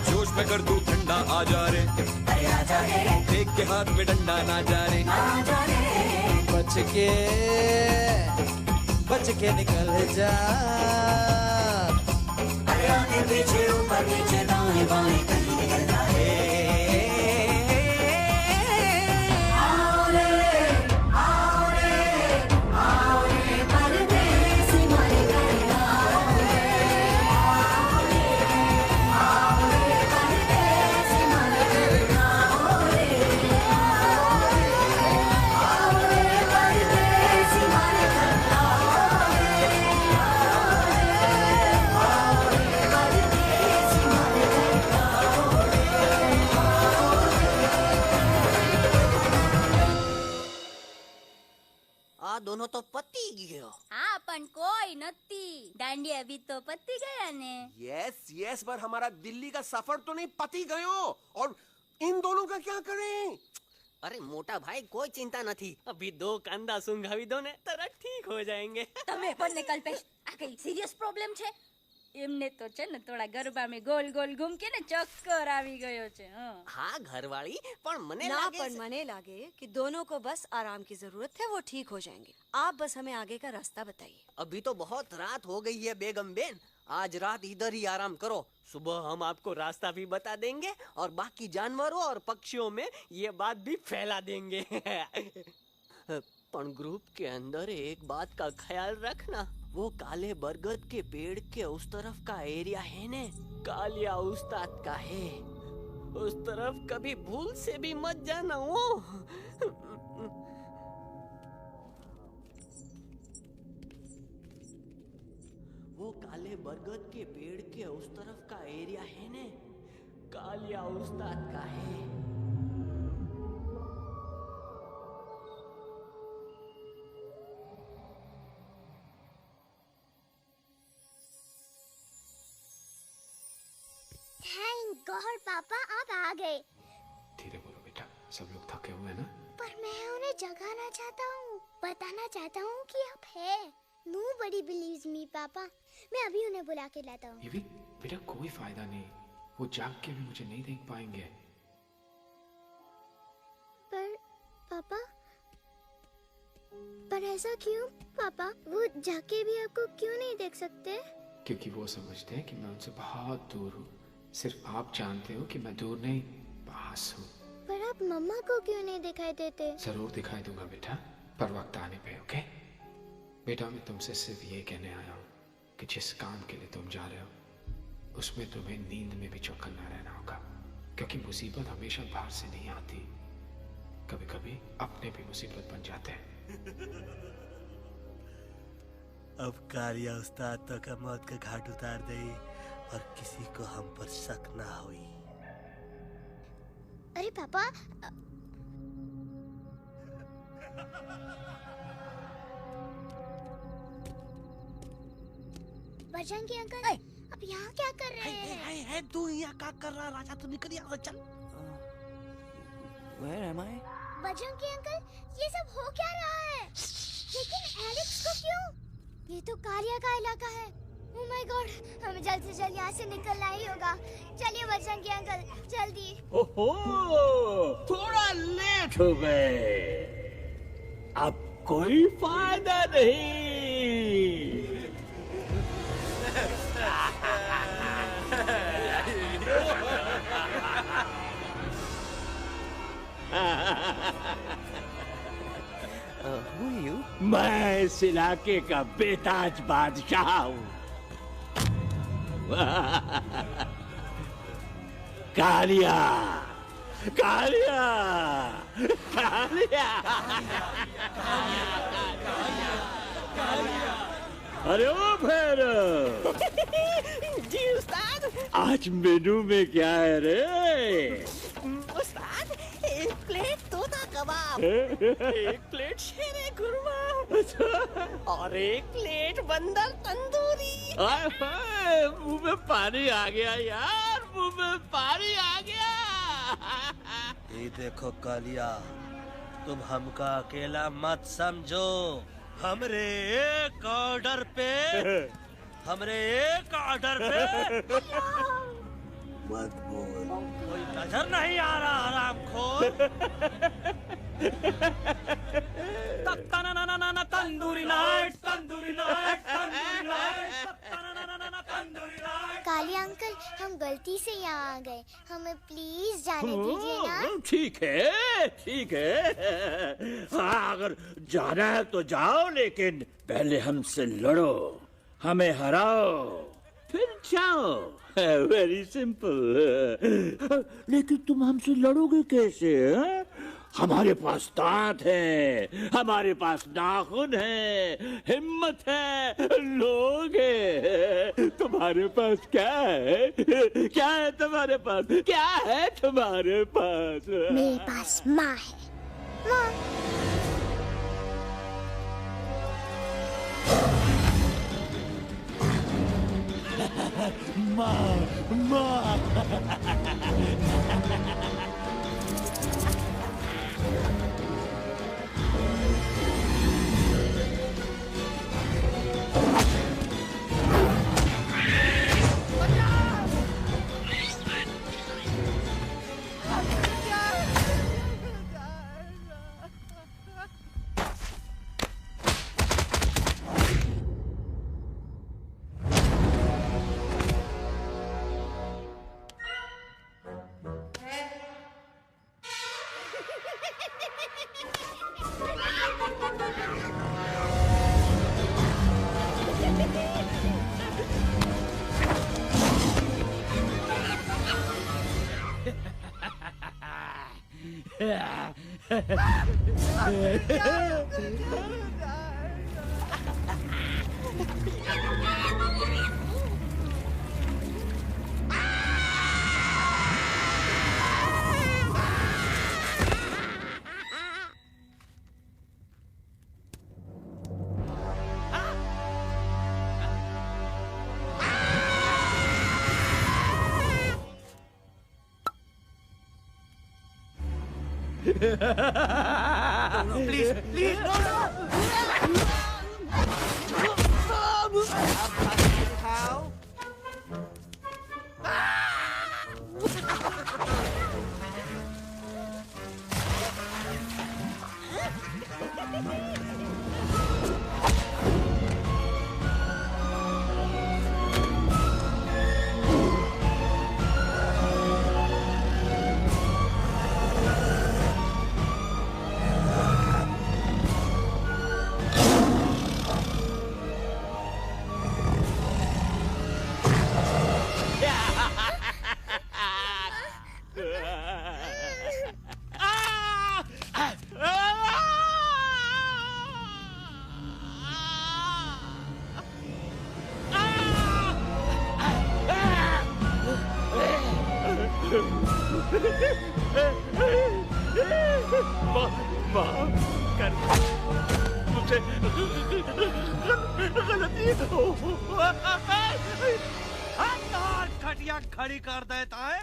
जोश में कर तू ठंडा आ जा रे, अरे आ जा रे, देख के हाथ में डंडा ना जा रे, आ जा रे। बच के निकल जा। अरे आगे पीछे ऊपर नीचे दाएं बाएं कहीं निकल जा रे। आओ रे, आओ रे, आओ रे परदेसी हमारे घर आओ रे, आओ रे, आओ रे परदेसी हमारे घर आओ रे, आओ रे परदेसी हमारे घर आओ रे, आओ रे परदेसी हमारे घर आओ रे। आ दोनों तो पति गयो। हाँ पण कोई नती, दांडिया भी तो पति गया ने। यस पर हमारा दिल्ली का सफर तो नहीं पति गयो, और इन दोनों का क्या करें? अरे मोटा भाई कोई चिंता નથી अभी 2 કાંદા સુંઘાવી દો ને તરત ઠીક હો જાएंगे તમે પણ કલ્પેશ આ કઈ સિરિયસ પ્રોબ્લેમ છે એમને તો છે ને થોડા ગરબામાં ગોલ ગોલ ઘૂમ કે ને ચક્કર આવી ગયો છે हाँ घरवाली पर मने ना लागे पर मने लागे कि दोनों को बस आराम की जरूरत है, वो ठीक हो जाएंगे। आप बस हमें आगे का रास्ता बताइए। अभी तो बहुत रात हो गई है बेगम बेन, आज रात इधर ही आराम करो, सुबह हम आपको रास्ता भी बता देंगे और बाकी जानवरों और पक्षियों में ये बात भी फैला देंगे। पर ग्रुप के अंदर एक बात का ख्याल रखना, वो काले बरगद के पेड़ के उस तरफ का एरिया है ने कालिया उस्ताद का है, उस तरफ कभी भूल से भी मत जाना। वो काले बरगद के पेड़ के उस तरफ का एरिया है ने कालिया उस्ताद का है। थैंक गॉड पापा आप आ गए। धीरे बोलो बेटा, सब लोग थके हुए हैं ना। पर मैं उन्हें जगाना चाहता हूँ, बताना चाहता हूँ कि आप है। Nobody believes me पापा, मैं अभी उन्हें बुला के लाता हूँ। ये भी बेटा कोई फायदा नहीं, वो जाग के भी मुझे नहीं देख पाएंगे। पर ऐसा क्यों पापा? वो जाके भी आपको क्यों नहीं देख सकते? क्योंकि वो समझते हैं कि मैं उनसे बहुत दूर हूँ। सिर्फ आप जानते हो कि मैं दूर नहीं, पास हूँ। पर आप मम्मा को क्यों नहीं दिखाई देते? जरूर दिखाई दूंगा बेटा, पर वक्त आने पे। ओके बेटा, मैं तुमसे सिर्फ ये कहने आया हूँ कि जिस काम के लिए तुम जा रहे हो उसमें तुम्हें नींद में भी चौकन्ना रहना होगा, क्योंकि मुसीबत हमेशा बाहर से नहीं आती, कभी कभी अपने भी मुसीबत बन जाते हैं। अब कालिया उस्ताद तो का मौत का घाट उतार दे और किसी को हम पर शक ना हुई। अरे पापा बजरंगी अंकल, अब यहाँ क्या कर रहे हैं? है तू यहाँ क्या कर रहा? राजा तू निकल यहाँ से, चल। Where am I? Bajrangi uncle, ये सब हो क्या रहा है? लेकिन एलेक्स को क्यों? ये तो कालिया का इलाका है। ओह माय गॉड, हमें जल्द से जल्द यहाँ से निकलना ही होगा। चलिए बजरंगी अंकल, जल्दी। ओहो, थोड़ा लेट हो गए, अब कोई फायदा नहीं। Who are you? मैं इस इलाके का बेताज बादशाह हूँ। कालिया, कालिया, कालिया, अरे ओ फिर जी उस्ताद, आज मेनू में क्या है रे? उस्ताद, एक प्लेट तोता कबाब, एक प्लेट शेरे कुरमा और एक प्लेट बंदर तंदूरी। मुंह में पानी आ गया यार, मुंह में पानी आ गया। ये देखो कालिया, तुम हमका अकेला मत समझो। हमरे एक ऑर्डर पे मत बोल, कोई नजर नहीं आ रहा हरामखोर। Tandoori night, tandoori night, tandoori night, tandoori night. Kalia uncle, हम गलती से यहाँ आ गए, हमें प्लीज जाने दीजिए ना। ठीक है, ठीक है, हाँ अगर जाना है तो जाओ, लेकिन पहले हमसे लड़ो, हमें हराओ, फिर जाओ। Very simple. लेकिन तुम हमसे लड़ोगे कैसे? है? हमारे पास दांत है, हमारे पास नाखून है, हिम्मत है, लोगे। तुम्हारे पास क्या है? क्या है तुम्हारे पास? क्या है तुम्हारे पास? मेरे पास माँ है, माँ। माँ, माँ। No, please, please, no, no. How? मुझे गलती और खटिया खड़ी कर देता है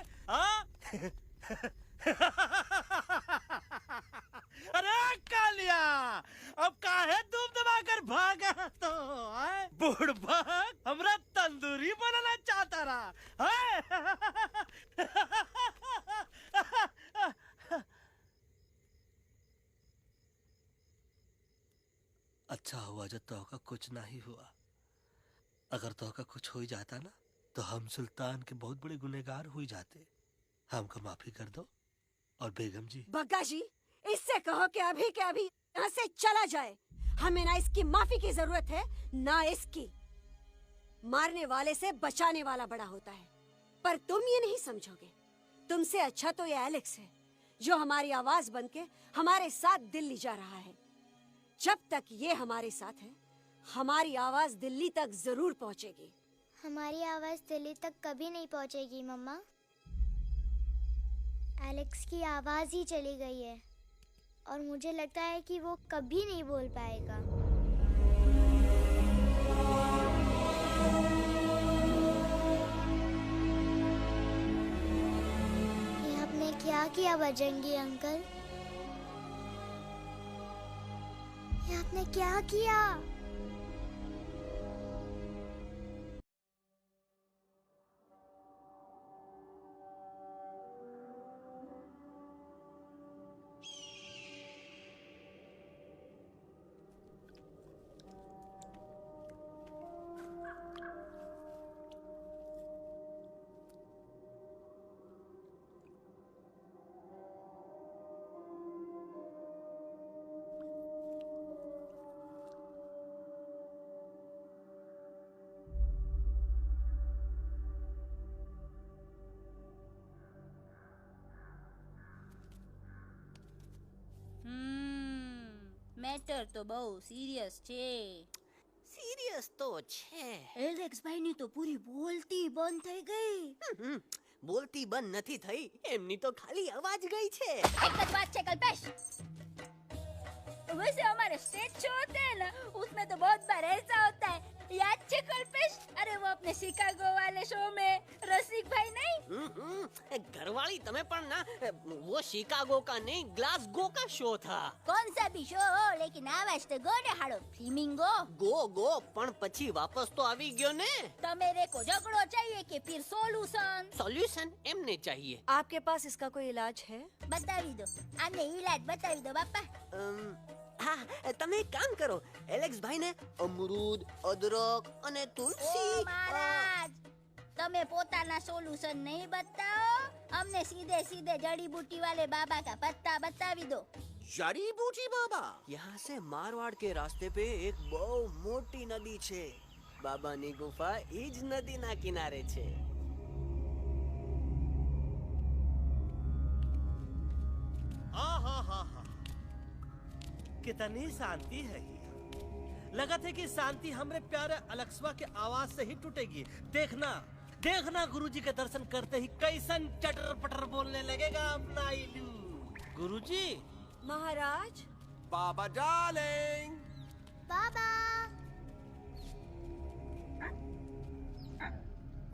अरे कालिया अब काहे धूप दबाकर भागा तो बुढ़बा हमरा तंदूरी बनाना चाहता रहा अच्छा हुआ जब तोहका कुछ नहीं हुआ। अगर तोहका कुछ हो ही जाता ना तो हम सुल्तान के बहुत बड़े गुनहगार हो जाते। हमको माफी कर दो। और बेगम जी, बग्गा जी, इससे कहो कि अभी के अभी यहाँ से चला जाए। हमें ना इसकी माफी की जरूरत है ना इसकी। मारने वाले से बचाने वाला बड़ा होता है, पर तुम ये नहीं समझोगे। तुमसे अच्छा तो ये एलेक्स है जो हमारी आवाज बनके हमारे साथ दिल्ली जा रहा है। जब तक ये हमारे साथ है हमारी आवाज दिल्ली तक जरूर पहुंचेगी। हमारी आवाज दिल्ली तक कभी नहीं पहुंचेगी मम्मा। एलेक्स की आवाज ही चली गई है और मुझे लगता है कि वो कभी नहीं बोल पाएगा। ये आपने क्या किया बजरंगी अंकल? ये आपने क्या किया? મેટર તો બહુ સિરિયસ છે. સિરિયસ તો છે. એલેક્સ ભાઈની તો પૂરી બોલતી બંધ થઈ ગઈ. બોલતી બંધ નથી થઈ, એમની તો ખાલી અવાજ ગઈ છે. એક જ વાત છે કલ્પેશ, वैसे हमारे स्टेज शो होते हैं ना उसमें तो बहुत बार ऐसा होता है, याद है कल्पेश? अरे वो अपने शिकागो वाले शो में रसिक भाई नहीं, घरवाली तुम्हें पण ना, वो शिकागो का नहीं ग्लासगो का शो था. कौन सा भी शो हो लेकिन आवाज तो गो ने हाड़ो फ्लेमिंगो गो पण પછી વાપસ તો આવી ગયો ને. तो मेरे को झगड़ो चाहिए कि फिर सॉल्यूशन एमने चाहिए. आपके पास इसका कोई इलाज है? बतावी दो, आने इलाज बतावी दो बापा. हाँ, તમે એક કામ કરો, એલેક્સ ભાઈ ને અમરૂદ, અદરક અને તુલસી. महाराज તમે પોતાના સોલ્યુશન नहीं बताओ, हमने सीधे सीधे जड़ी बूटी वाले बाबा का पत्ता बतावी दो. जड़ी बूटी बाबा? यहाँ से मारवाड़ के रास्ते पे एक बहु मोटी नदी छे. बाबानी गुफा ईज नदी ना किनारे छे. कितनी शांति है यहाँ। लगा था कि शांति हमरे प्यारे अलेक्सवा के आवाज से ही टूटेगी। देखना देखना गुरुजी के दर्शन करते ही कैसन चटर पटर बोलने लगेगा अपना इलू। गुरुजी। महाराज। बाबा डार्लिंग। बाबा।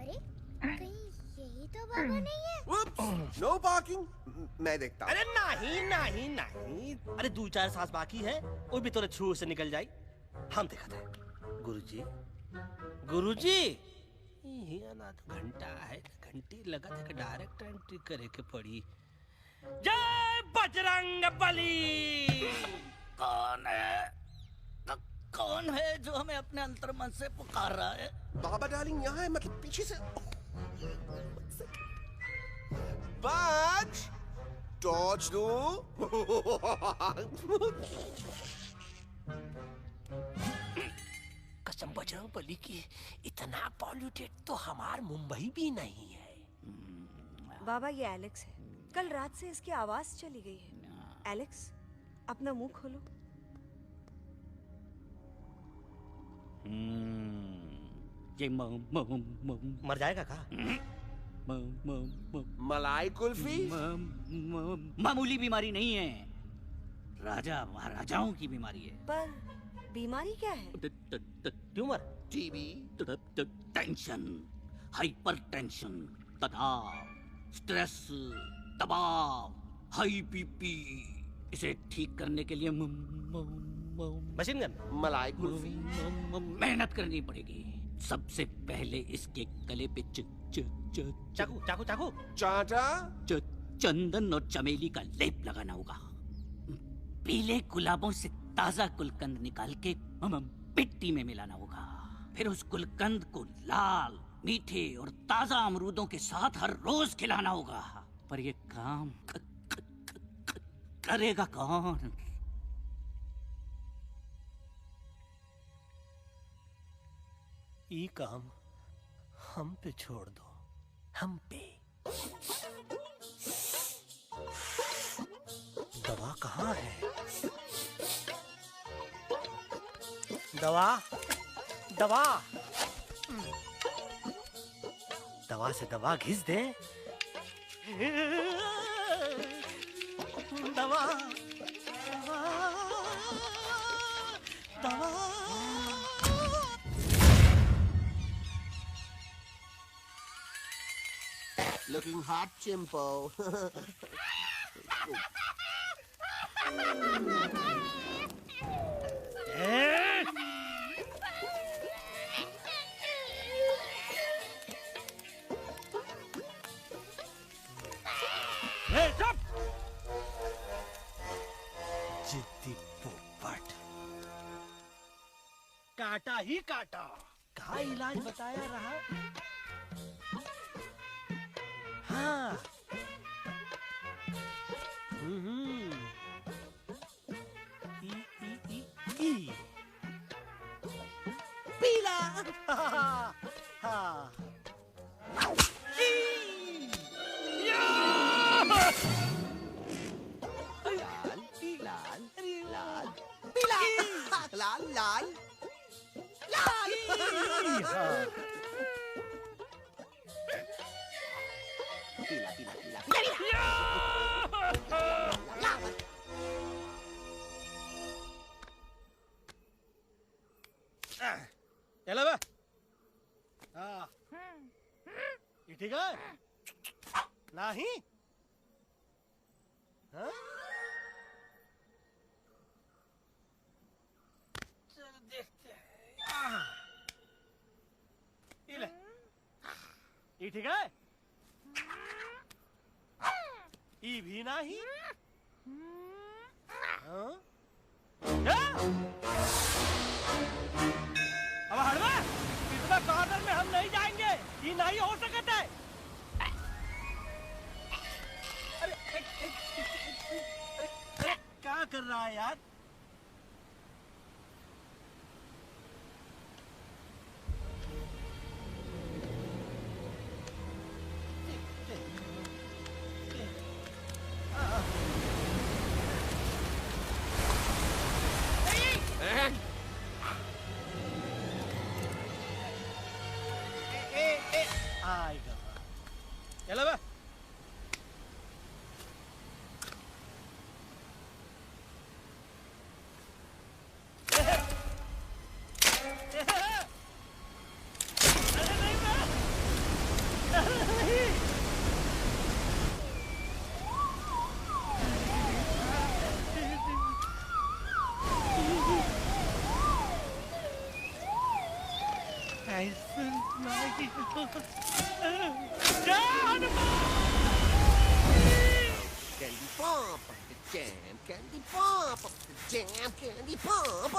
अरे कहीं यही तो बाबा नहीं है। No parking. मैं देखता हूँ। अरे नहीं नहीं नहीं, अरे 2-4 सांस बाकी है, वो भी तोरे छू से निकल जाए। हम देखते हैं। गुरुजी गुरुजी ये ना तो घंटा है, घंटी लगा था कि डायरेक्ट एंट्री करे के पड़ी। जय बजरंग बली। कौन है? कौन है जो हमें अपने अंतर्मन से पुकार रहा है? बाबा डार्लिंग यहाँ है, मतलब पीछे से। बाज टॉर्च दो। कसम बजरंग बली की, इतना पॉल्यूटेड तो हमार मुंबई भी नहीं है। बाबा ये एलेक्स है, कल रात से इसकी आवाज चली गई है। एलेक्स अपना मुंह खोलो। ये मर जाएगा का? मलाई कुल्फी? मामूली बीमारी नहीं है, राजा महाराजाओं की बीमारी है। पर बीमारी क्या है? Tumour, TB, tension, hyper tension, तनाव, स्ट्रेस, दबाव, हाई बीपी। इसे ठीक करने के लिए मशीन गन, मलाई कुल्फी, मेहनत करनी पड़ेगी। सबसे पहले इसके गले पे चाकू चाकू चाकू चाटा, चंदन और चमेली का लेप लगाना होगा। पीले गुलाबों से ताजा गुलकंद निकाल के मिट्टी में मिलाना होगा। फिर उस गुलकंद को लाल, मीठे और ताजा अमरूदों के साथ हर रोज खिलाना होगा। पर ये काम करेगा कौन? ये काम हम पे छोड़ दो, हम पे। दवा कहाँ है? दवा दवा दवा से दवा घिस दे। दवा दवा Looking hot, Chimpo. जिद्दी पोपट, काटा ही काटा। कहा इलाज बताया रहा? हाँ। ई पीला। हाँ। लाल लाल लाल। पीला पीला पीला चलो बे। हाँ। ये ठीक है? नहीं? हाँ? चलो देखते हैं। ये ले। ये ठीक है? ये भी नहीं? हाँ? अब हड़वा, इतना कॉर्नर में हम नहीं जाएंगे, ये नहीं हो सकता है। अरे क्या कर रहा है यार? आएगा। चलो बे। Candy pop of the jam, candy pop of the jam, candy pop,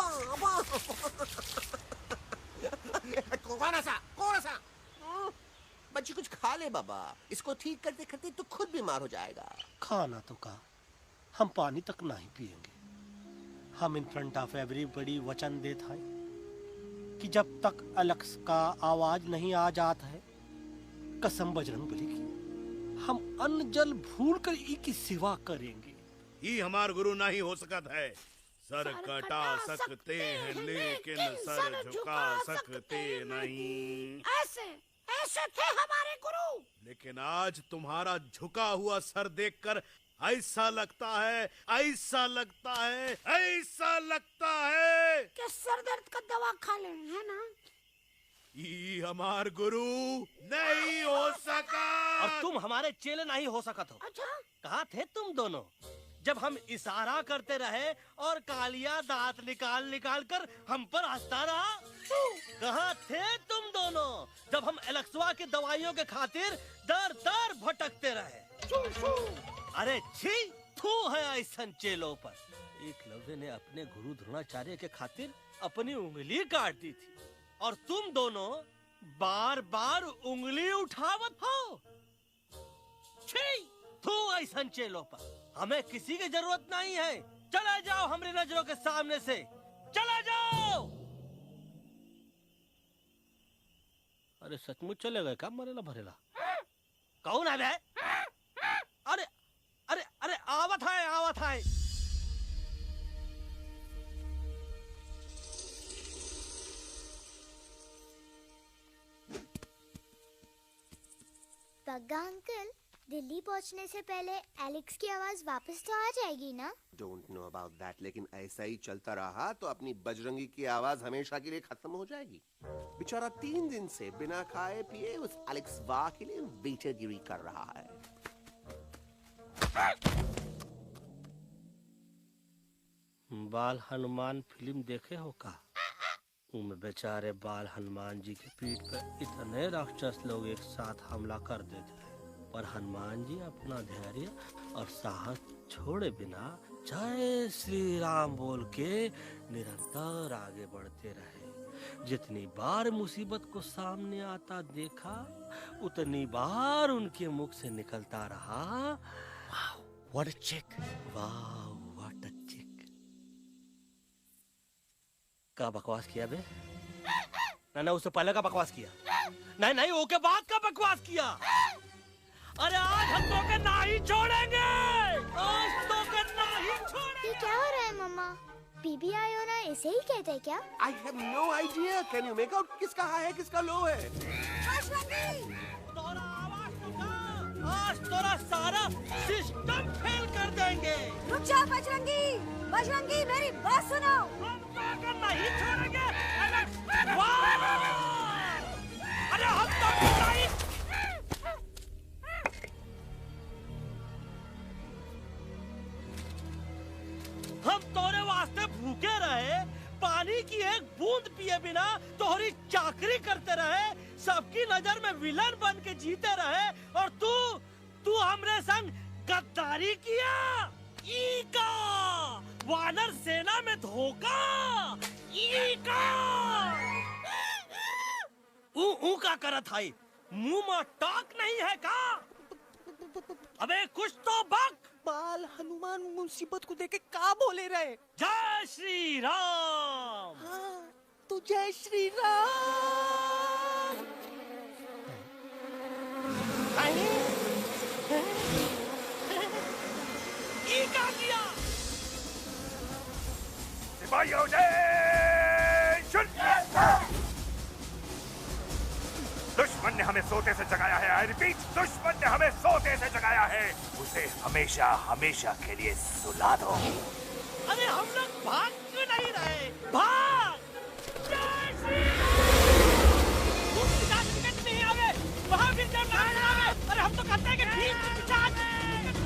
कौन सा? बच्ची कुछ खा ले बाबा, इसको ठीक करते करते तो खुद बीमार हो जाएगा। खाना तो का, हम पानी तक नहीं पिएंगे। हम इन फ्रंट ऑफ एवरीबॉडी वचन देता है कि जब तक एलेक्स का आवाज नहीं आ जाता है, कसम बजरंगबली की, हम अन्न जल भूल कर ई की सेवा करेंगे। ये हमार गुरु नहीं हो सकता है। सर कटा सकते हैं लेकिन सर झुका सकते नहीं। ऐसे थे हमारे गुरु। लेकिन आज तुम्हारा झुका हुआ सर देखकर ऐसा लगता है कि सर दर्द का दवा खा ले, है ना? ये हमार गुरु नहीं हो सका। और तुम हमारे चेले नहीं हो सका तो। अच्छा? कहाँ थे तुम दोनों जब हम इशारा करते रहे और कालिया दांत निकाल कर हम पर हंसता रहा? कहाँ थे तुम दोनों जब हम एलेक्सवा की दवाइयों के खातिर दर दर भटकते रहे? अरे छी, थू है ऐसन चेलों पर। एकलव्य ने अपने गुरु द्रोणाचार्य के खातिर अपनी उंगली काट दी थी और तुम दोनों बार बार उंगली उठावत हो। छी, थू ऐसन चेलों पर। हमें किसी की जरूरत नहीं है। चले जाओ हमारी नजरों के सामने से, चले जाओ। अरे सचमुच चले गए क्या? मरेला भरेला कौन है बे? अरे अरे अरे आवत है। पग्गा अंकल, दिल्ली पहुंचने से पहले एलेक्स की आवाज वापस तो आ जाएगी ना? डोंट नो अबाउट दैट, लेकिन ऐसा ही चलता रहा तो अपनी बजरंगी की आवाज हमेशा के लिए खत्म हो जाएगी। बेचारा 3 दिन से बिना खाए पिए उस एलेक्स वाह के लिए वेटरगिरी कर रहा है। बाल हनुमान फिल्म देखे हो का? उनमें बेचारे बाल हनुमान जी की पीठ पर इतने राक्षस लोग एक साथ हमला कर देते हैं, पर हनुमान जी अपना धैर्य और साहस छोड़े बिना जय श्री राम बोल के निरंतर आगे बढ़ते रहे। जितनी बार मुसीबत को सामने आता देखा, उतनी बार उनके मुख से निकलता रहा, व्हाट अ चिक, वाह व्हाट अ चिक। का बकवास किया बे? ना उससे पहले का बकवास किया? नहीं ओके बाद का बकवास किया। अरे आज हम तो के नहीं छोड़ेंगे, आज तो के नहीं छोड़ेंगे। ये क्या हो रहा है मम्मा? बीबी आयोना ऐसे ही कहते हैं क्या? I have no idea. Can you make out किसका हाई है किसका लो है? तोरा आवाज आज तोरा सारा सिस्टम फेल कर देंगे। रुक जा बजरंगी, बजरंगी मेरी बात सुनो। नहीं छोड़ेंगे। अरे हम तो नहीं। हम तोरे वास्ते भूखे रहे, पानी की एक बूंद पिए बिना तोहरी चाकरी करते रहे, सबकी नजर में विलन बन के जीते रहे, और तू हमरे संग गद्दारी किया। ई का वानर सेना में धोखा, ई का ऊ का करत है, मुंह में टाक नहीं है का? अबे कुछ तो बक। बाल हनुमान मुसीबत को देखे का बोले रहे? जय श्री राम। हाँ, तो जय श्री राम। ये क्या किया? सिपाहियों दुश्मन ने हमें सोते से जगाया है। आई रिपीट, दुश्मन ने हमें सोते से जगाया है। उसे हमेशा हमेशा के लिए सुला दो। अरे हम लोग भाग क्यों नहीं रहे? भाग! नहीं आवे, वहाँ भी जब नहीं आवे। अरे हम तो कहते हैं कि ठीक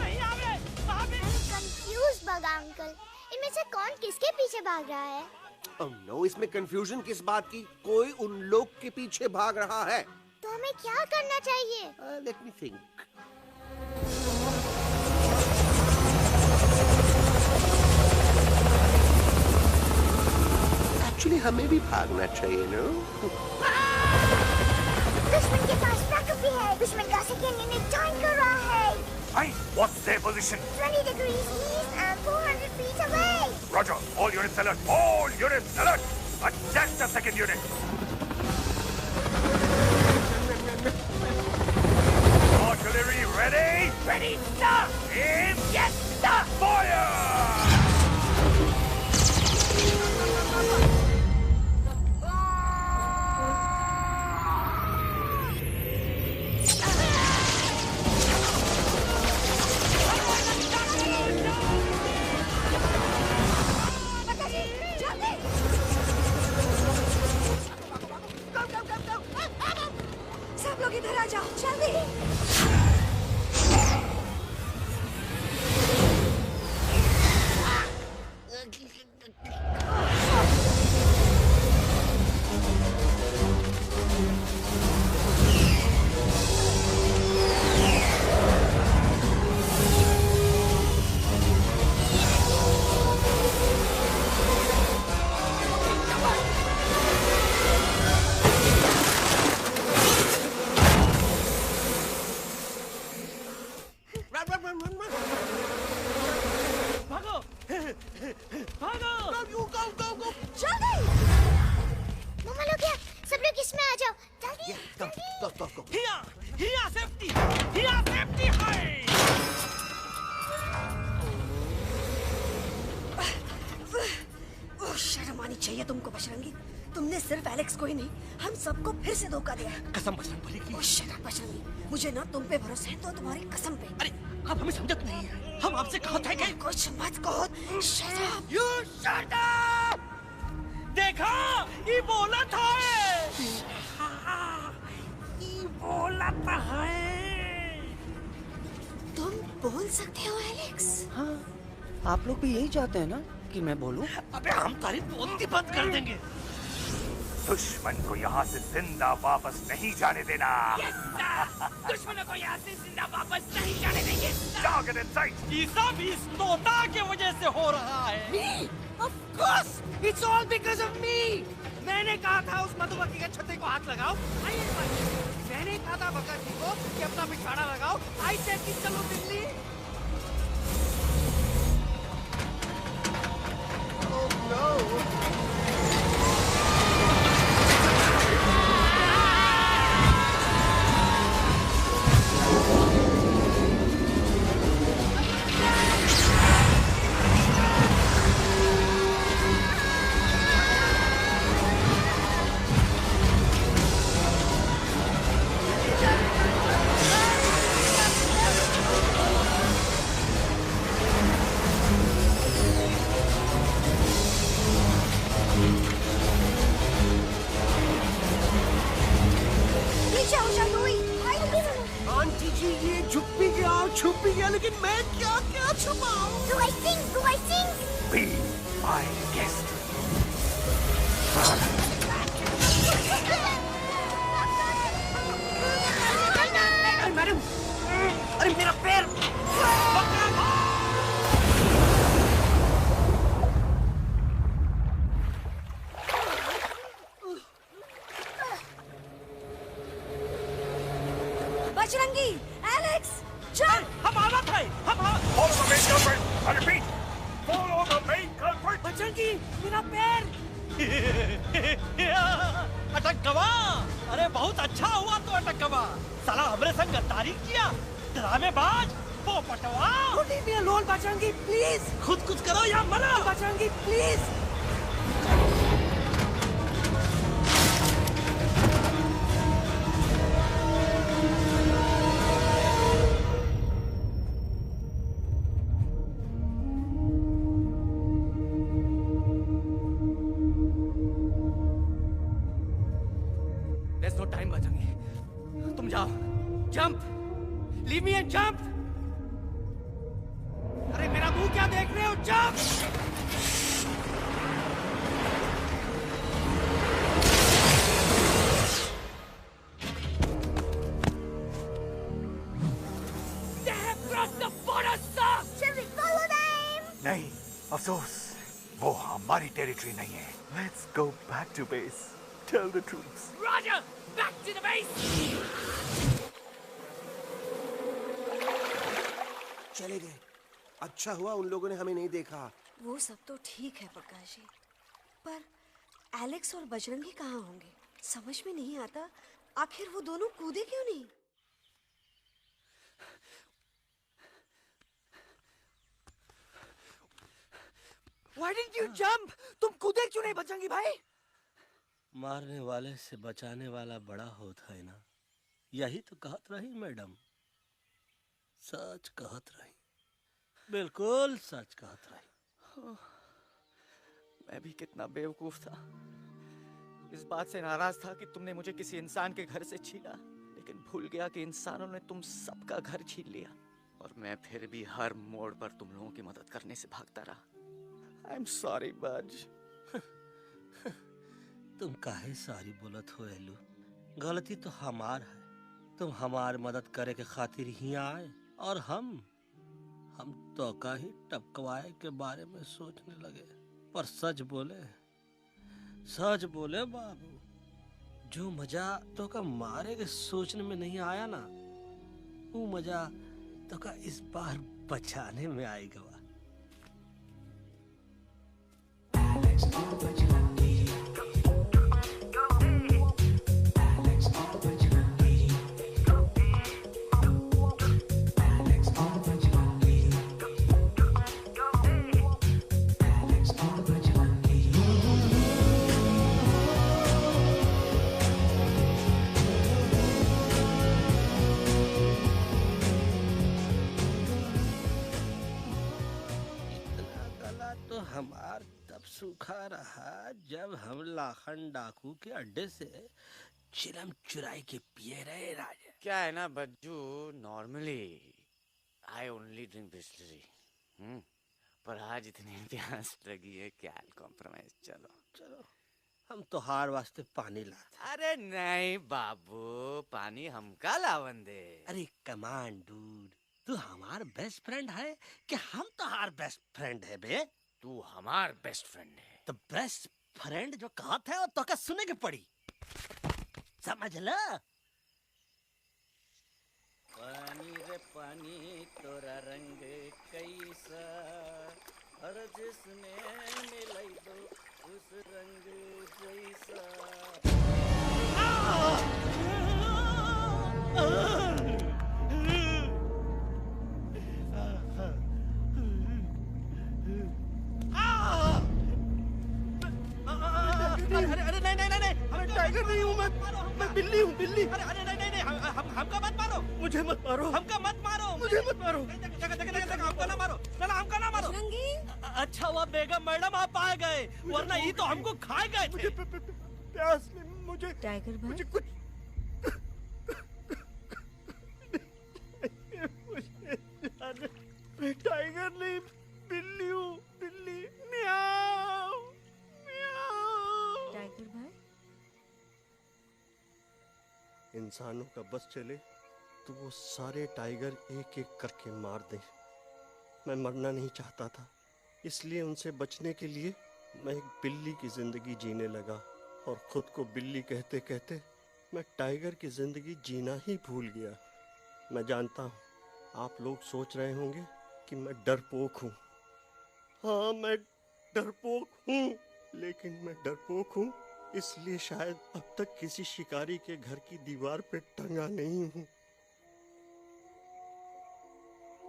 नहीं आवे, वहाँ भी। कंफ्यूज बगा अंकल, इनमें से कौन किसके पीछे भाग रहा है? Oh no, इसमें कंफ्यूजन किस बात की? कोई उन लोग के पीछे भाग रहा है। तो हमें क्या करना चाहिए? Let me think. Actually, हमें भी भागना चाहिए, no? दुश्मन के पास बैकअप भी है। दुश्मन का सेकेंड यूनिट ज्वाइन कर रहा है। Hey, what's their position? 20 degrees east and 400 feet away. Roger, all units alert. All units alert. Attack the second unit. Artillery ready? Ready, sir. Aim. Yes, sir. Fire! सब लोग इधर आ जाओ, जल्दी। शर्म आनी चाहिए तुमको बजरंगी। तुमने सिर्फ एलेक्स को ही नहीं, हम सबको फिर से धोखा दिया। कसम बजरंग बली की। शट अप बजरंगी, मुझे ना तुम पे भरोसा है तो तुम्हारी कसम पे। अरे आप हमें समझत नहीं है। हम आपसे कहा था कि कुछ मत कहो। Shut up. You shut up. देखा, ये बोला था। ये बोला था। तुम बोल सकते हो एलेक्स? हाँ, आप लोग भी यही चाहते हैं ना कि मैं बोलूं? अबे हम तारीफ बोलती बंद कर देंगे। दुश्मन को यहाँ से जिंदा वापस नहीं जाने देना। दुश्मनों को यहाँ से जिंदा वापस नहीं जाने देंगे। Target in sight. ये सब इस तोता के वजह से हो रहा है। Me? Of course, it's all because of me. मैंने कहा था उस मधुमक्खी के छत्ते को हाथ लगाओ। मैंने कहा था भगत जी को कि अपना पिछवाड़ा लगाओ। आई सेड कि चलो दिल्ली। Oh no. आंटी जी ये झुक भी गया छुप भी गया, लेकिन मैं क्या क्या छुपाऊं? Do I sing? Be my guest. अरे मैडम, अरे मेरा पैर। बजरंगी, एलेक्स, चल। हम आना था। Follow the main culprit. I repeat, follow the main culprit. Bajrangi, मेरा पैर। अटक गवा। अरे बहुत अच्छा हुआ तो अटक गवा। साला हमरे संग गद्दारी किया, ड्रामेबाज, पोपटवा। Leave me alone, Bajrangi, please. खुद कुछ करो या मरो। Bajrangi, please. There's no time, Bajrangi. तुम जाओ। Jump! Leave me and jump! अरे मेरा मुंह क्या देख रहे हो? Jump! They have crossed the border, sir! Shall we follow them? नहीं, अफसोस, वो हमारी टेरिटरी नहीं है। Let's go back to base. Tell the troops. Roger! Back to the base! चले गए। अच्छा हुआ उन लोगों ने हमें नहीं देखा। वो सब तो ठीक है प्रकाश जी, पर एलेक्स और बजरंगी कहाँ होंगे? समझ में नहीं आता आखिर वो दोनों कूदे क्यों नहीं? Why didn't you jump? तुम कूदे क्यों नहीं बजरंगी भाई? मारने वाले से बचाने वाला बड़ा होता है ना, यही तो कहत रही मैडम। सच कहत रही, बिल्कुल सच कहत रही। मैं भी कितना बेवकूफ था। इस बात से नाराज था कि तुमने मुझे किसी इंसान के घर से छीना, लेकिन भूल गया कि इंसानों ने तुम सबका घर छीन लिया और मैं फिर भी हर मोड़ पर तुम लोगों की मदद करने से भागता रहा। I'm sorry, बज। तुम काहे सारी बोलत हो एलू? गलती तो हमार है। तुम हमार मदद करे के खातिर ही आए और हम तो का ही टपकवाए के बारे में सोचने लगे। पर सच बोले बाबू, जो मजा तो का मारे के सोचने में नहीं आया ना, वो मजा तो का इस बार बचाने में आएगा। हमार तब सूखा रहा जब हम लाखन डाकू के अड्डे से चिलम चुराई के पिए रहे राजा। क्या है ना Bajju, normally I only drink Bisleri, पर आज इतनी प्यास लगी है क्या कॉम्प्रोमाइज। चलो हम तो हार वास्ते पानी लाते। अरे नहीं बाबू, पानी हमका लावन दे। अरे कमान डूड, तू हमार बेस्ट फ्रेंड है कि हम तो हार बेस्ट फ्रेंड है बे? तू हमार बेस्ट फ्रेंड है। तो बेस्ट फ्रेंड जो कहत है वो तो क्या सुने के पड़ी, समझ ला। पानी रे पानी तोरा रंग कैसा, हर जिसमें मिलाई दो उस रंग जैसा। अरे नहीं, हमें टाइगर नहीं हूँ मैं बिल्ली हूँ, बिल्ली। अरे नहीं, हमका मत मारो, मुझे मत मारो, हमका मत मारो, मुझे मत मारो, हमका ना मारो, ना हमका ना मारो। अच्छा हुआ बेगम मैडम आप आ गए, वरना ये तो हमको खा गए थे। प्यास ने मुझे टाइगर भाई, मुझे कुछ मैं टाइगर नहीं, बिल्ली हूँ, बिल्ली। म्याऊ म्याऊ। टाइगर भाई, इंसानों का बस चले तो वो सारे टाइगर एक एक करके मार दें। मैं मरना नहीं चाहता था, इसलिए उनसे बचने के लिए मैं एक बिल्ली की जिंदगी जीने लगा और खुद को बिल्ली कहते कहते मैं टाइगर की जिंदगी जीना ही भूल गया। मैं जानता हूँ आप लोग सोच रहे होंगे कि मैं डरपोक हूँ। हाँ, मैं डरपोक हूँ, लेकिन मैं डरपोक हूँ इसलिए शायद अब तक किसी शिकारी के घर की दीवार पे टंगा नहीं हूँ।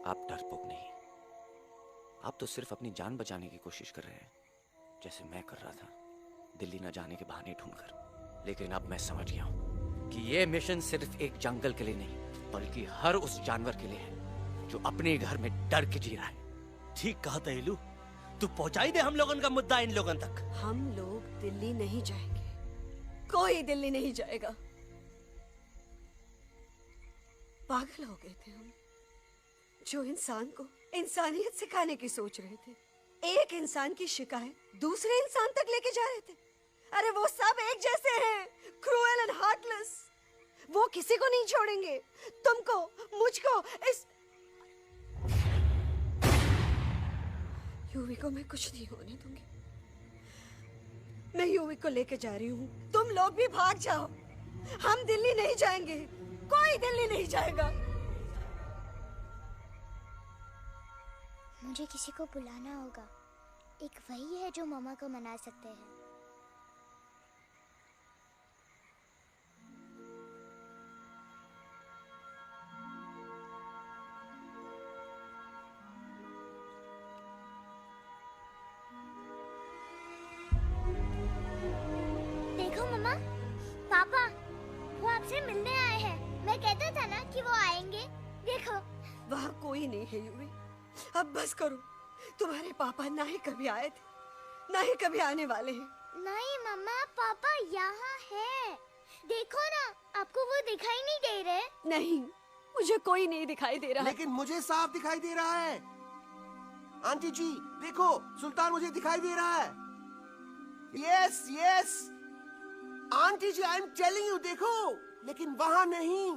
आप डरपोक नहीं, आप तो सिर्फ अपनी जान बचाने की कोशिश कर रहे हैं, जैसे मैं कर रहा था दिल्ली न जाने के बहाने ढूंढकर। लेकिन अब मैं समझ गया हूँ कि ये मिशन सिर्फ एक जंगल के लिए नहीं, बल्कि हर उस जानवर के लिए है जो अपने घर में डर के जी रहा है। ठीक कहा तैलू, तू पहुंचाई दे हम लोगन का मुद्दा इन लोगन तक। हम लोग दिल्ली नहीं जाएंगे, कोई दिल्ली नहीं जाएगा। पागल हो गए थे हम, जो इंसान को इंसानियत सिखाने की सोच रहे थे, एक इंसान की शिकायत दूसरे इंसान तक लेके जा रहे थे। अरे वो सब एक जैसे हैं, क्रूएल एंड हार्टलेस। वो किसी को नहीं छोड़ेंगे, तुमको, मुझको, इस यूवी को मैं कुछ नहीं होने दूंगी। मैं यूवी को लेके जा रही हूँ, तुम लोग भी भाग जाओ। हम दिल्ली नहीं जाएंगे, कोई दिल्ली नहीं जाएगा। मुझे किसी को बुलाना होगा, एक वही है जो मामा को मना सकते हैं। देखो मम्मा, पापा वो आपसे मिलने आए हैं। मैं कहता था ना कि वो आएंगे। देखो वहाँ कोई नहीं है यूवी, अब बस करो। तुम्हारे पापा ना ही कभी आए थे, ना ही कभी आने वाले हैं। नहीं मम्मा, पापा यहाँ है। देखो ना, आपको वो दिखाई नहीं दे रहे? नहीं, मुझे कोई नहीं दिखाई दे रहा। लेकिन मुझे साफ दिखाई दे रहा है। आंटी जी देखो, सुल्तान मुझे दिखाई दे रहा है। Yes yes aunty ji, I am telling you, देखो। लेकिन वहां नहीं,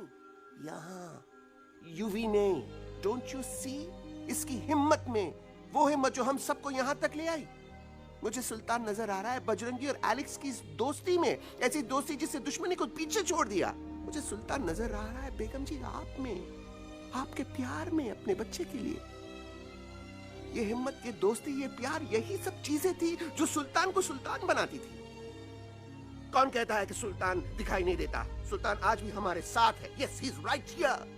यहाँ यूवी नहीं। डोंट यू सी इसकी हिम्मत में, वो हिम्मत जो हम सबको यहाँ तक ले आई। मुझे सुल्तान नजर आ रहा है बजरंगी और एलेक्स की इस दोस्ती में, ऐसी दोस्ती जिससे दुश्मनी को पीछे छोड़ दिया। मुझे सुल्तान नजर आ रहा है बेगम जी आप में, आपके प्यार में अपने बच्चे के लिए। ये हिम्मत, ये दोस्ती, ये प्यार, यही सब चीजें थी जो सुल्तान को सुल्तान बनाती थी। कौन कहता है कि सुल्तान दिखाई नहीं देता? सुल्तान आज भी हमारे साथ है। Yes, he is right here.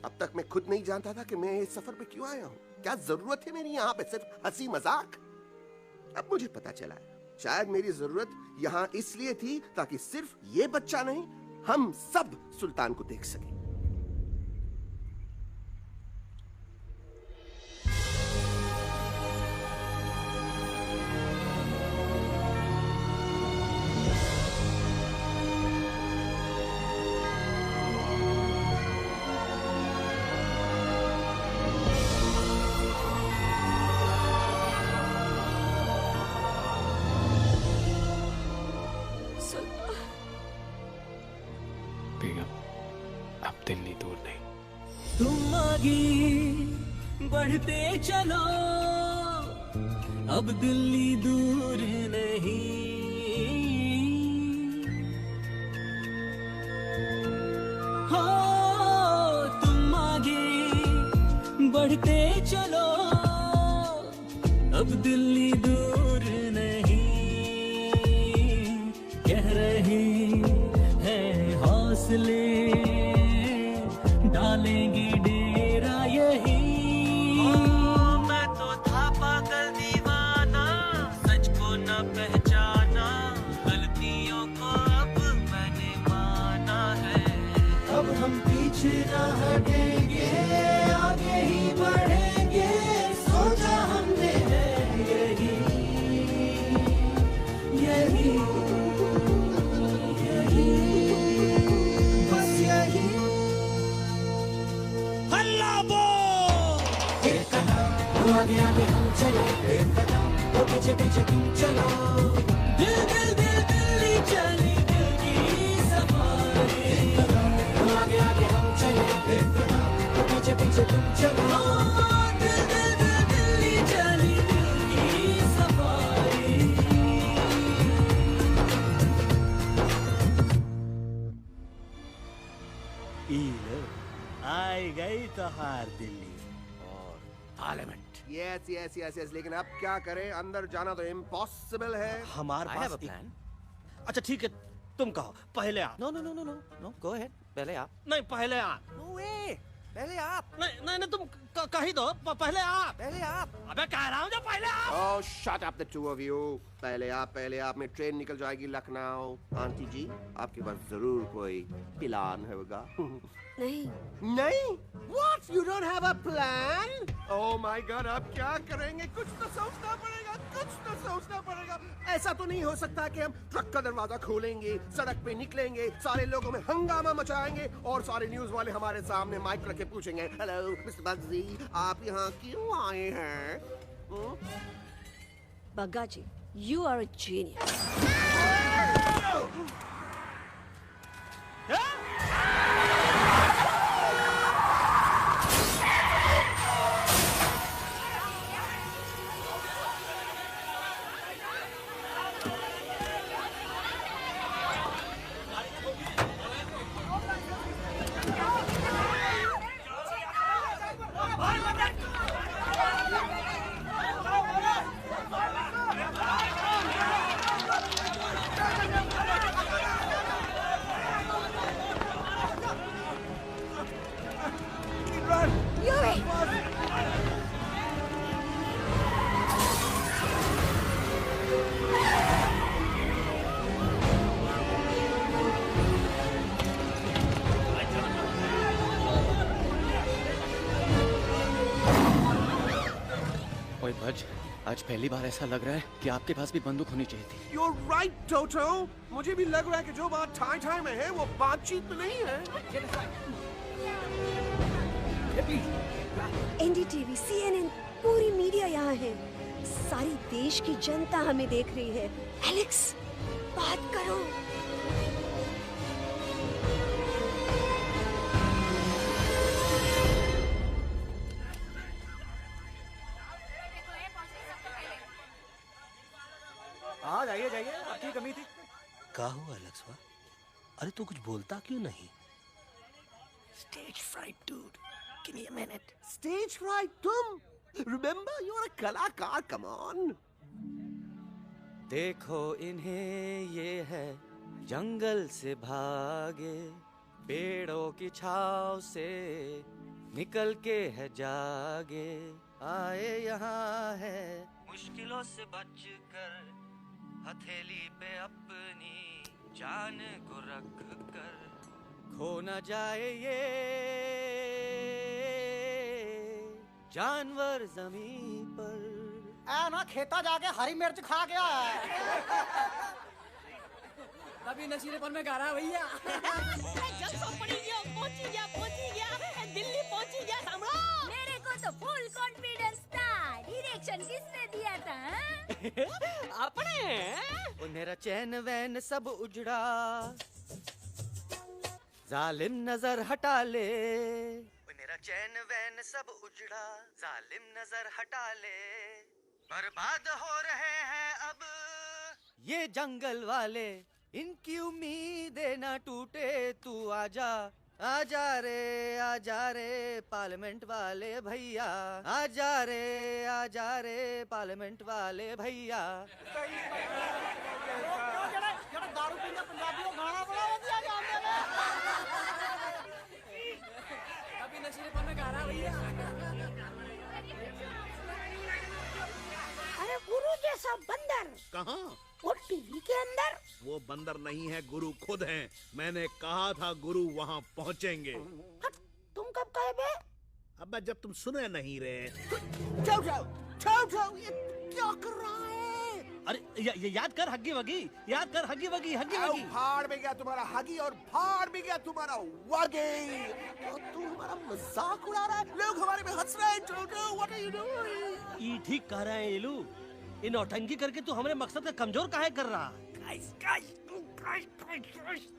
अब तक मैं खुद नहीं जानता था कि मैं इस सफर पे क्यों आया हूँ। क्या जरूरत है मेरी यहाँ पे सिर्फ हंसी मजाक? अब मुझे पता चला है, शायद मेरी जरूरत यहाँ इसलिए थी ताकि सिर्फ ये बच्चा नहीं, हम सब सुल्तान को देख सकें। दिल्ली दूर नहीं। तुम आगे बढ़ते चलो, अब दिल्ली दूर नहीं। हो तुम आगे बढ़ते चलो, अब दिल्ली दूर नहीं। कह रहे हैं हौसले, डालेंगे डेरा यही। मैं तो था पागल दीवाना, सच को न पहचाना, गलतियों को अब मैंने माना है। अब हम पीछे न हटेंगे, आगे ही बढ़ेंगे, सोचा हमने है यही यही यही, बस यही। आगे आगे हम चले, एक कदम तो पीछे पीछे तुम चलो। दिल दिल दिल दिल्ली चली, दिल की सफारी। एक कदम तो आगे आगे हम चले, एक कदम तो पीछे पीछे तुम चलो। दिल दिल दिल दिल्ली चली, दिल की सफारी। आई गई तो हार दिल्ली और parliament. Yes yes yes yes, लेकिन अब क्या करें, अंदर जाना तो इम्पॉसिबल है। हमारे पास प्लान। अच्छा ठीक है, तुम कहो, पहले आप। No no no no no no, go ahead, पहले आप। नहीं पहले आप। नो वे, पहले आप। नहीं नहीं नहीं, तुम कह ही दो, पहले आप। पहले आप। अबे कह रहा हूँ जो पहले आप। Oh, shut up the two of you. पहले आप में ट्रेन निकल जाएगी लखनऊ। आंटी जी, आपके पास जरूर कोई प्लान होगा। नहीं? What? You don't have a plan? Oh my God, आप क्या करेंगे? कुछ तो सोचना पड़ेगा। ऐसा तो नहीं हो सकता कि हम ट्रक का दरवाजा खोलेंगे, सड़क पे निकलेंगे, सारे लोगों में हंगामा मचाएंगे और सारे न्यूज वाले हमारे सामने माइक रख के पूछेंगे, हेलो मिस्टर बग्जी, आप यहाँ क्यों आए हैं? बग्गा जी, you are a genius. ओए बज, आज पहली बार ऐसा लग रहा है कि आपके पास भी बंदूक होनी चाहिए थी। You're right, Toto. मुझे भी लग रहा है कि जो बात ठाई में है वो बातचीत में नहीं है। NDTV, CNN, पूरी मीडिया यहाँ है। सारी देश की जनता हमें देख रही है। एलेक्स, बात करो। हाँ जाइए आपकी कमी थी। क्या हुआ लक्ष्मण? अरे तू कुछ बोलता क्यों नहीं? Stage fright, dude. Give me a minute. Stage fright, तुम? Remember, you're a कलाकार. Come on. देखो इन्हें, ये है जंगल से भागे, पेड़ों की छाव से निकल के है जागे, आए यहाँ है मुश्किलों से बचकर, हथेली पे अपनी जान को रख कर, खो न जाए ये जानवर जमीन पर। ना खेता जाके हरी मिर्च खा गया है। कभी नशीलेपन में गा रहा है भैया। दिल्ली पहुंची गया सामरा। मेरे को तो फुल कॉन्फिडेंस था। डायरेक्शन किसने दिया था? अपने। मेरा चैन वैन सब उजड़ा, जालिम नजर हटा ले। मेरा चैन वैन सब उजड़ा, जालिम नजर हटा ले, बर्बाद हो रहे हैं अब ये जंगल वाले, इनकी उम्मीदें ना टूटे, तू आजा आजा रे पार्लियामेंट वाले भैया, आजा रे पार्लियामेंट वाले भैया। दारू पीने पंजाबी को गाना बड़ा दिया जाता है। कभी नशीलेपन में गा रहा है भैया। अरे गुरु जैसा बंदर कहाँ? और टीवी के अंदर। वो बंदर नहीं है, गुरु खुद हैं। मैंने कहा था गुरु वहाँ पहुँचेंगे। तुम कब कहे बे? अब जब तुम सुने नहीं रहे। ये क्या कर रहा है? अरे याद कर हग्गी वगी, भाड़ में गया तुम्हारा हगी और भाड़ में गया तुम्हारा वगी। तू हमारा मजाक उड़ा रहा है, लोग हमारे में हंस रहे हैं। What are you doing? ये ठीक कह रहे हैं इलू। इन नौटंकी करके तू हमारे मकसद का कमजोर काहे कर रहा?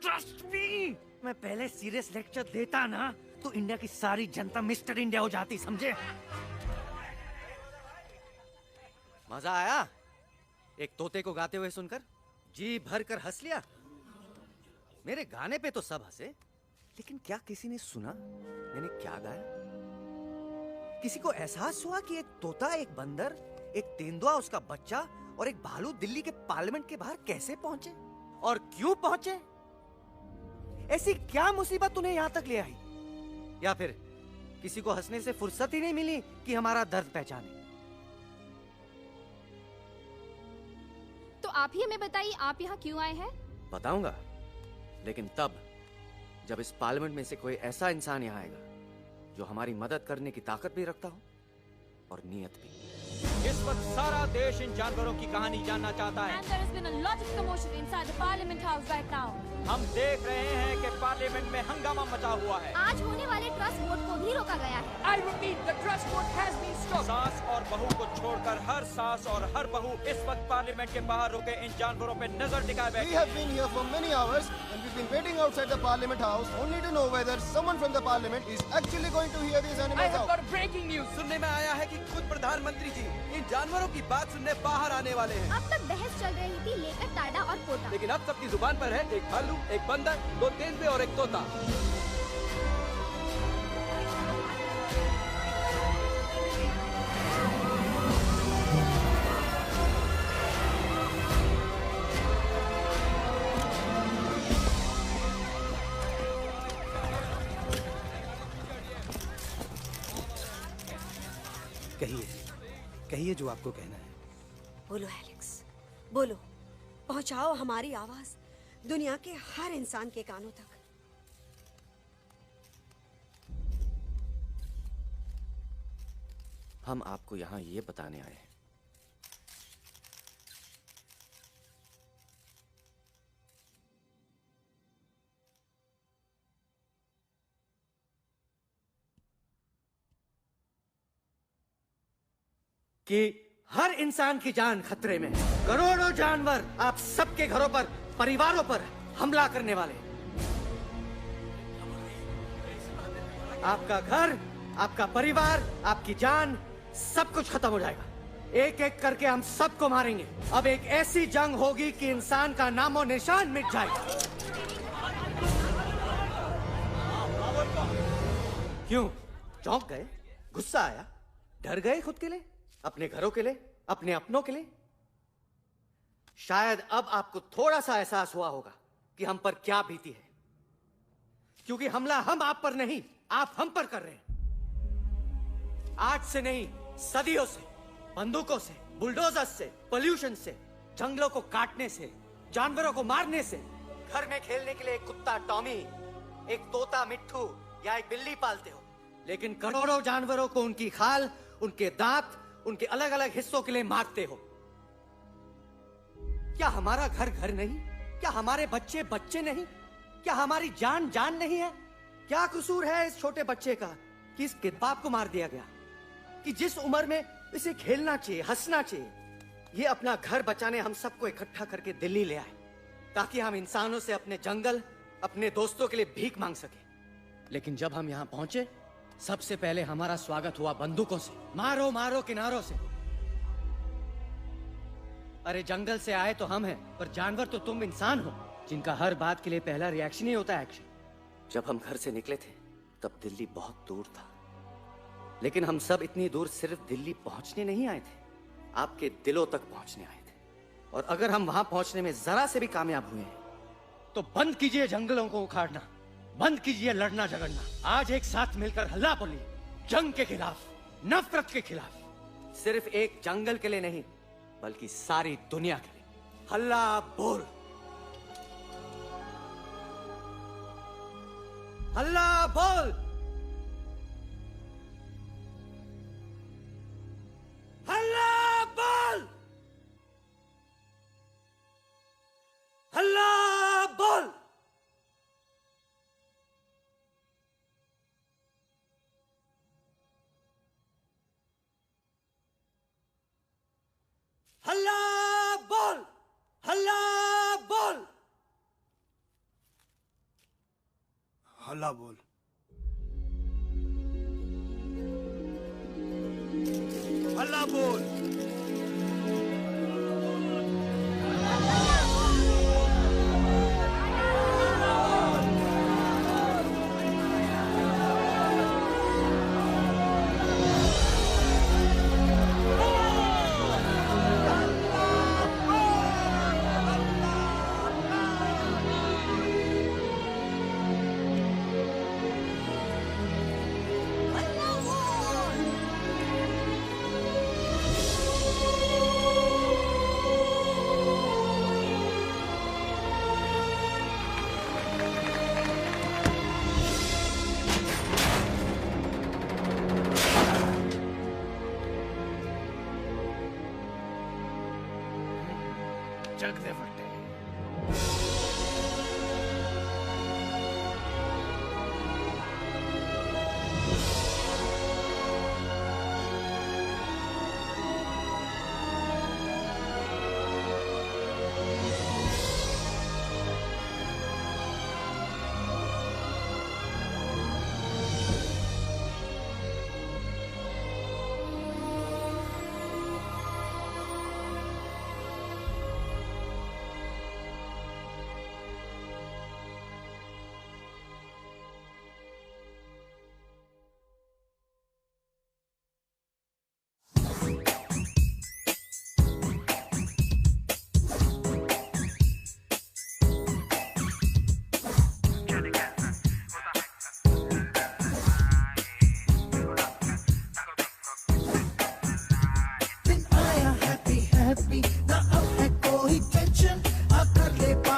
ट्रस्ट मी, मैं पहले सीरियस लेक्चर देता ना तो इंडिया की सारी जनता मिस्टर इंडिया हो जाती, समझे? मजा आया एक तोते को गाते हुए सुनकर? जी भर कर हंस लिया। मेरे गाने पे तो सब हंसे, लेकिन क्या किसी ने सुना मैंने क्या गाया? किसी को एहसास हुआ कि एक तोता, एक बंदर, एक तेंदुआ, उसका बच्चा और एक भालू दिल्ली के पार्लियामेंट के बाहर कैसे पहुंचे और क्यों पहुंचे? ऐसी क्या मुसीबत उन्हें यहां तक ले आई? या फिर किसी को हंसने से फुर्सत ही नहीं मिली कि हमारा दर्द पहचाने? आप ही हमें बताइए, आप यहाँ क्यों आए हैं? बताऊंगा, लेकिन तब जब इस पार्लियामेंट में से कोई ऐसा इंसान यहाँ आएगा जो हमारी मदद करने की ताकत भी रखता हो और नीयत भी। इस वक्त सारा देश इन जानवरों की कहानी जानना चाहता है। And there has been a lot of commotion inside the Parliament House right now. हम देख रहे हैं कि पार्लियामेंट में हंगामा मचा हुआ है। आज होने वाले ट्रस्ट वोट को भी रोका गया है। I repeat, the trust vote has been stopped. सास और बहू को छोड़कर हर सास और हर बहू इस वक्त पार्लियामेंट के बाहर रुके इन जानवरों पे नजर टिकाए बैठे। We have been here for many hours and we've been waiting outside the Parliament House only to know whether someone from the Parliament is actually going to hear these animals out. I have got breaking news. सुनने में आया है कि खुद प्रधानमंत्री जी इन जानवरों की बात सुनने बाहर आने वाले हैं। अब तक बहस चल रही थी लेकर टाडा और पोता, लेकिन अब सबकी जुबान पर है एक भालू, एक बंदर, 2 तेंदुए और एक तोता। कहिए जो आपको कहना है। बोलो एलेक्स, बोलो, पहुंचाओ हमारी आवाज दुनिया के हर इंसान के कानों तक। हम आपको यहाँ ये बताने आए हैं कि हर इंसान की जान खतरे में है। करोड़ों जानवर आप सबके घरों पर, परिवारों पर हमला करने वाले। आपका घर, आपका परिवार, आपकी जान, सब कुछ खत्म हो जाएगा। एक एक करके हम सबको मारेंगे। अब एक ऐसी जंग होगी कि इंसान का नामो निशान मिट जाएगा। क्यों चौंक गए? गुस्सा आया? डर गए खुद के लिए, अपने घरों के लिए, अपने अपनों के लिए? शायद अब आपको थोड़ा सा एहसास हुआ होगा कि हम पर क्या बीती है, क्योंकि हमला हम आप पर नहीं, आप हम पर कर रहे हैं। आज से नहीं, सदियों से, बंदूकों से, बुलडोजर से, पोल्यूशन से, जंगलों को काटने से, जानवरों को मारने से। घर में खेलने के लिए एक कुत्ता टॉमी, एक तोता मिट्ठू या एक बिल्ली पालते हो, लेकिन करोड़ों जानवरों को उनकी खाल, उनके दांत, उनके अलग अलग हिस्सों के लिए मारते हो। क्या हमारा घर घर नहीं? क्या हमारे बच्चे बच्चे नहीं? क्या हमारी जान जान नहीं है? क्या कसूर है इस छोटे बच्चे का कि इसके बाप को मार दिया गया, कि जिस उम्र में इसे खेलना चाहिए, हंसना चाहिए? ये अपना घर बचाने हम सबको इकट्ठा करके दिल्ली ले आए ताकि हम इंसानों से अपने जंगल, अपने दोस्तों के लिए भीख मांग सके। लेकिन जब हम यहाँ पहुंचे, सबसे पहले हमारा स्वागत हुआ बंदूकों से। मारो मारो किनारों से। अरे जंगल से आए तो हम हैं, पर जानवर तो तुम इंसान हो, जिनका हर बात के लिए पहला रिएक्शन ही होता है एक्शन। जब हम घर से निकले थे तब दिल्ली बहुत दूर था, लेकिन हम सब इतनी दूर सिर्फ दिल्ली पहुंचने नहीं आए थे, आपके दिलों तक पहुंचने आए थे। और अगर हम वहां पहुंचने में जरा से भी कामयाब हुए हैं तो बंद कीजिए जंगलों को उखाड़ना, बंद कीजिए लड़ना झगड़ना। आज एक साथ मिलकर हल्ला बोलिए, जंग के खिलाफ, नफरत के खिलाफ। सिर्फ एक जंगल के लिए नहीं, बल्कि सारी दुनिया के लिए। हल्ला बोल, हल्ला बोल, हल्ला बोल, हल्ला बोल। हल्ला बोल, हल्ला बोल, हल्ला बोल। हल्ला बोल।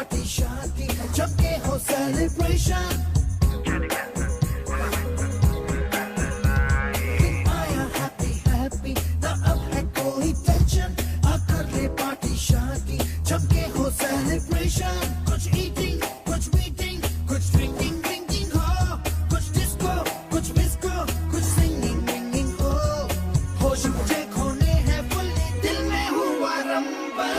पार्टी शादी जब के हो सेलिब्रेशन आया हैप्पी हैप्पी ना अब है कोई टेंशन अब कर ले पार्टी शादी जब के हो सेलिब्रेशन कुछ ईटिंग कुछ मीटिंग कुछ ड्रिंकिंग ड्रिंकिंग हो कुछ डिस्को कुछ विस्को कुछ सिंगिंग विंगिंग हो होश मुझे खोने हैं फुल्ली दिल में हुआ रंबल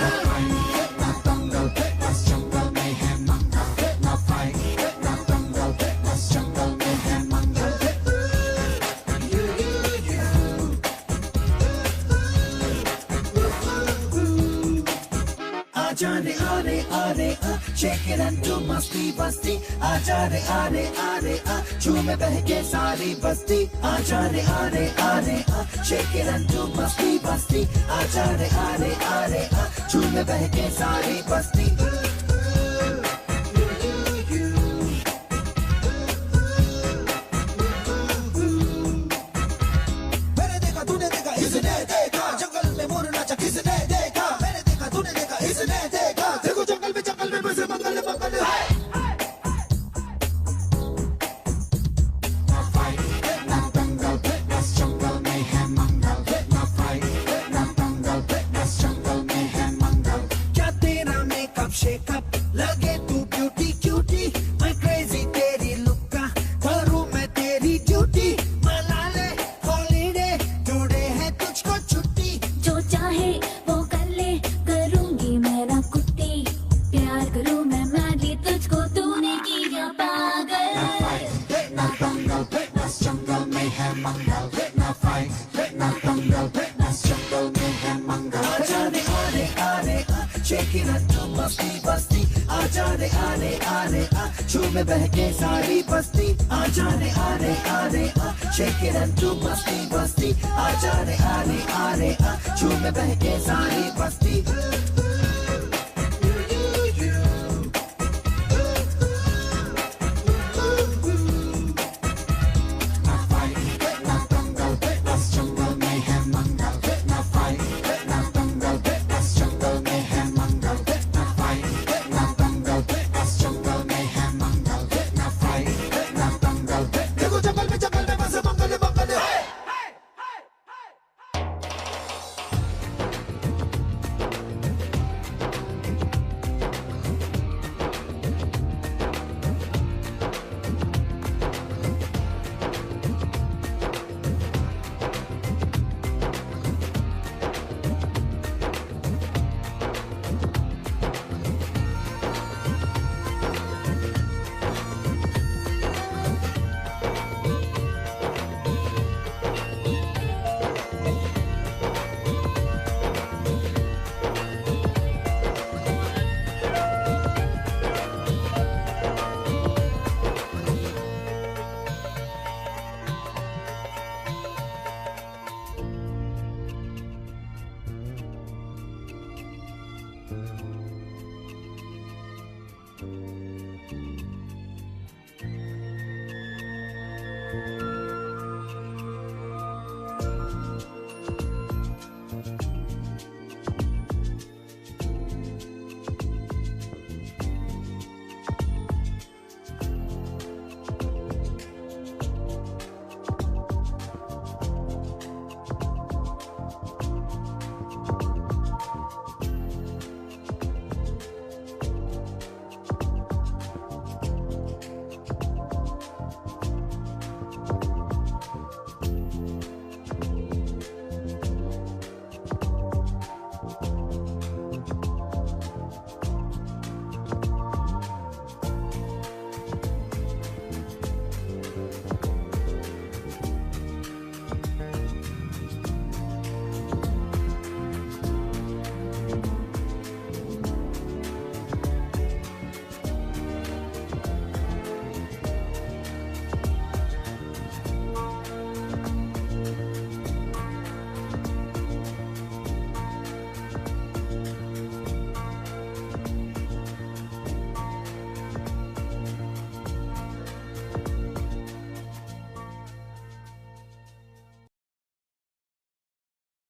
ना दंगल बस जंगल में है मंगल ना फाइट ना दंगल बस जंगल में है मंगल आजा रे आरे आरे shake it and do मस्ती बस्ती आजा रे आरे आरे झूमे बहके सारी बस्ती आजा रे आरे आरे shake it and do मस्ती बस्ती आजा रे आरे आरे झूमे बहके सारी बस्ती मैंने देखा तूने देखा इसने देखा जंगल में मोर नाचा किसने देखा मैंने देखा तूने देखा इसने देखा देखो जंगल में बसे मंगल मंगल ना फाइट ना दंगल बस जंगल में है मंगल ना फाइट ना दंगल बस जंगल में है मंगल क्या तेरा मेकअप शेकअप लगे तू ब्यूटी क्यूटी मैं क्रेजी तेरी लुक का करूं मैं तेरी ड्यूटी मना ले हॉलीडे टुडे है तुझको छुट्टी जो चाहे वो कर ले करूंगी मैं ना कुत्ती प्यार करूं मैं मैडली तुझको तूने किया पागल ना दंगल बस जंगल में है मंगल ना फाइट ना दंगल बस जंगल में है मंगल आजा रे आरे आरे shake it and do मस्ती बस्ती आजा रे आरे आरे झूमे बहके सारी बस्ती आजा रे आरे आरे shake it and do मस्ती बस्ती आजा रे आरे आरे झूमे बहके सारी बस्ती ना फाइट ना दंगल बस जंगल में है मंगल ना फाइट ना दंगल बस जंगल में है मंगल ना फाइट ना दंगल बस जंगल में है मंगल ना फाइट ना दंगल देखो जंगल में बस मंगल मंगल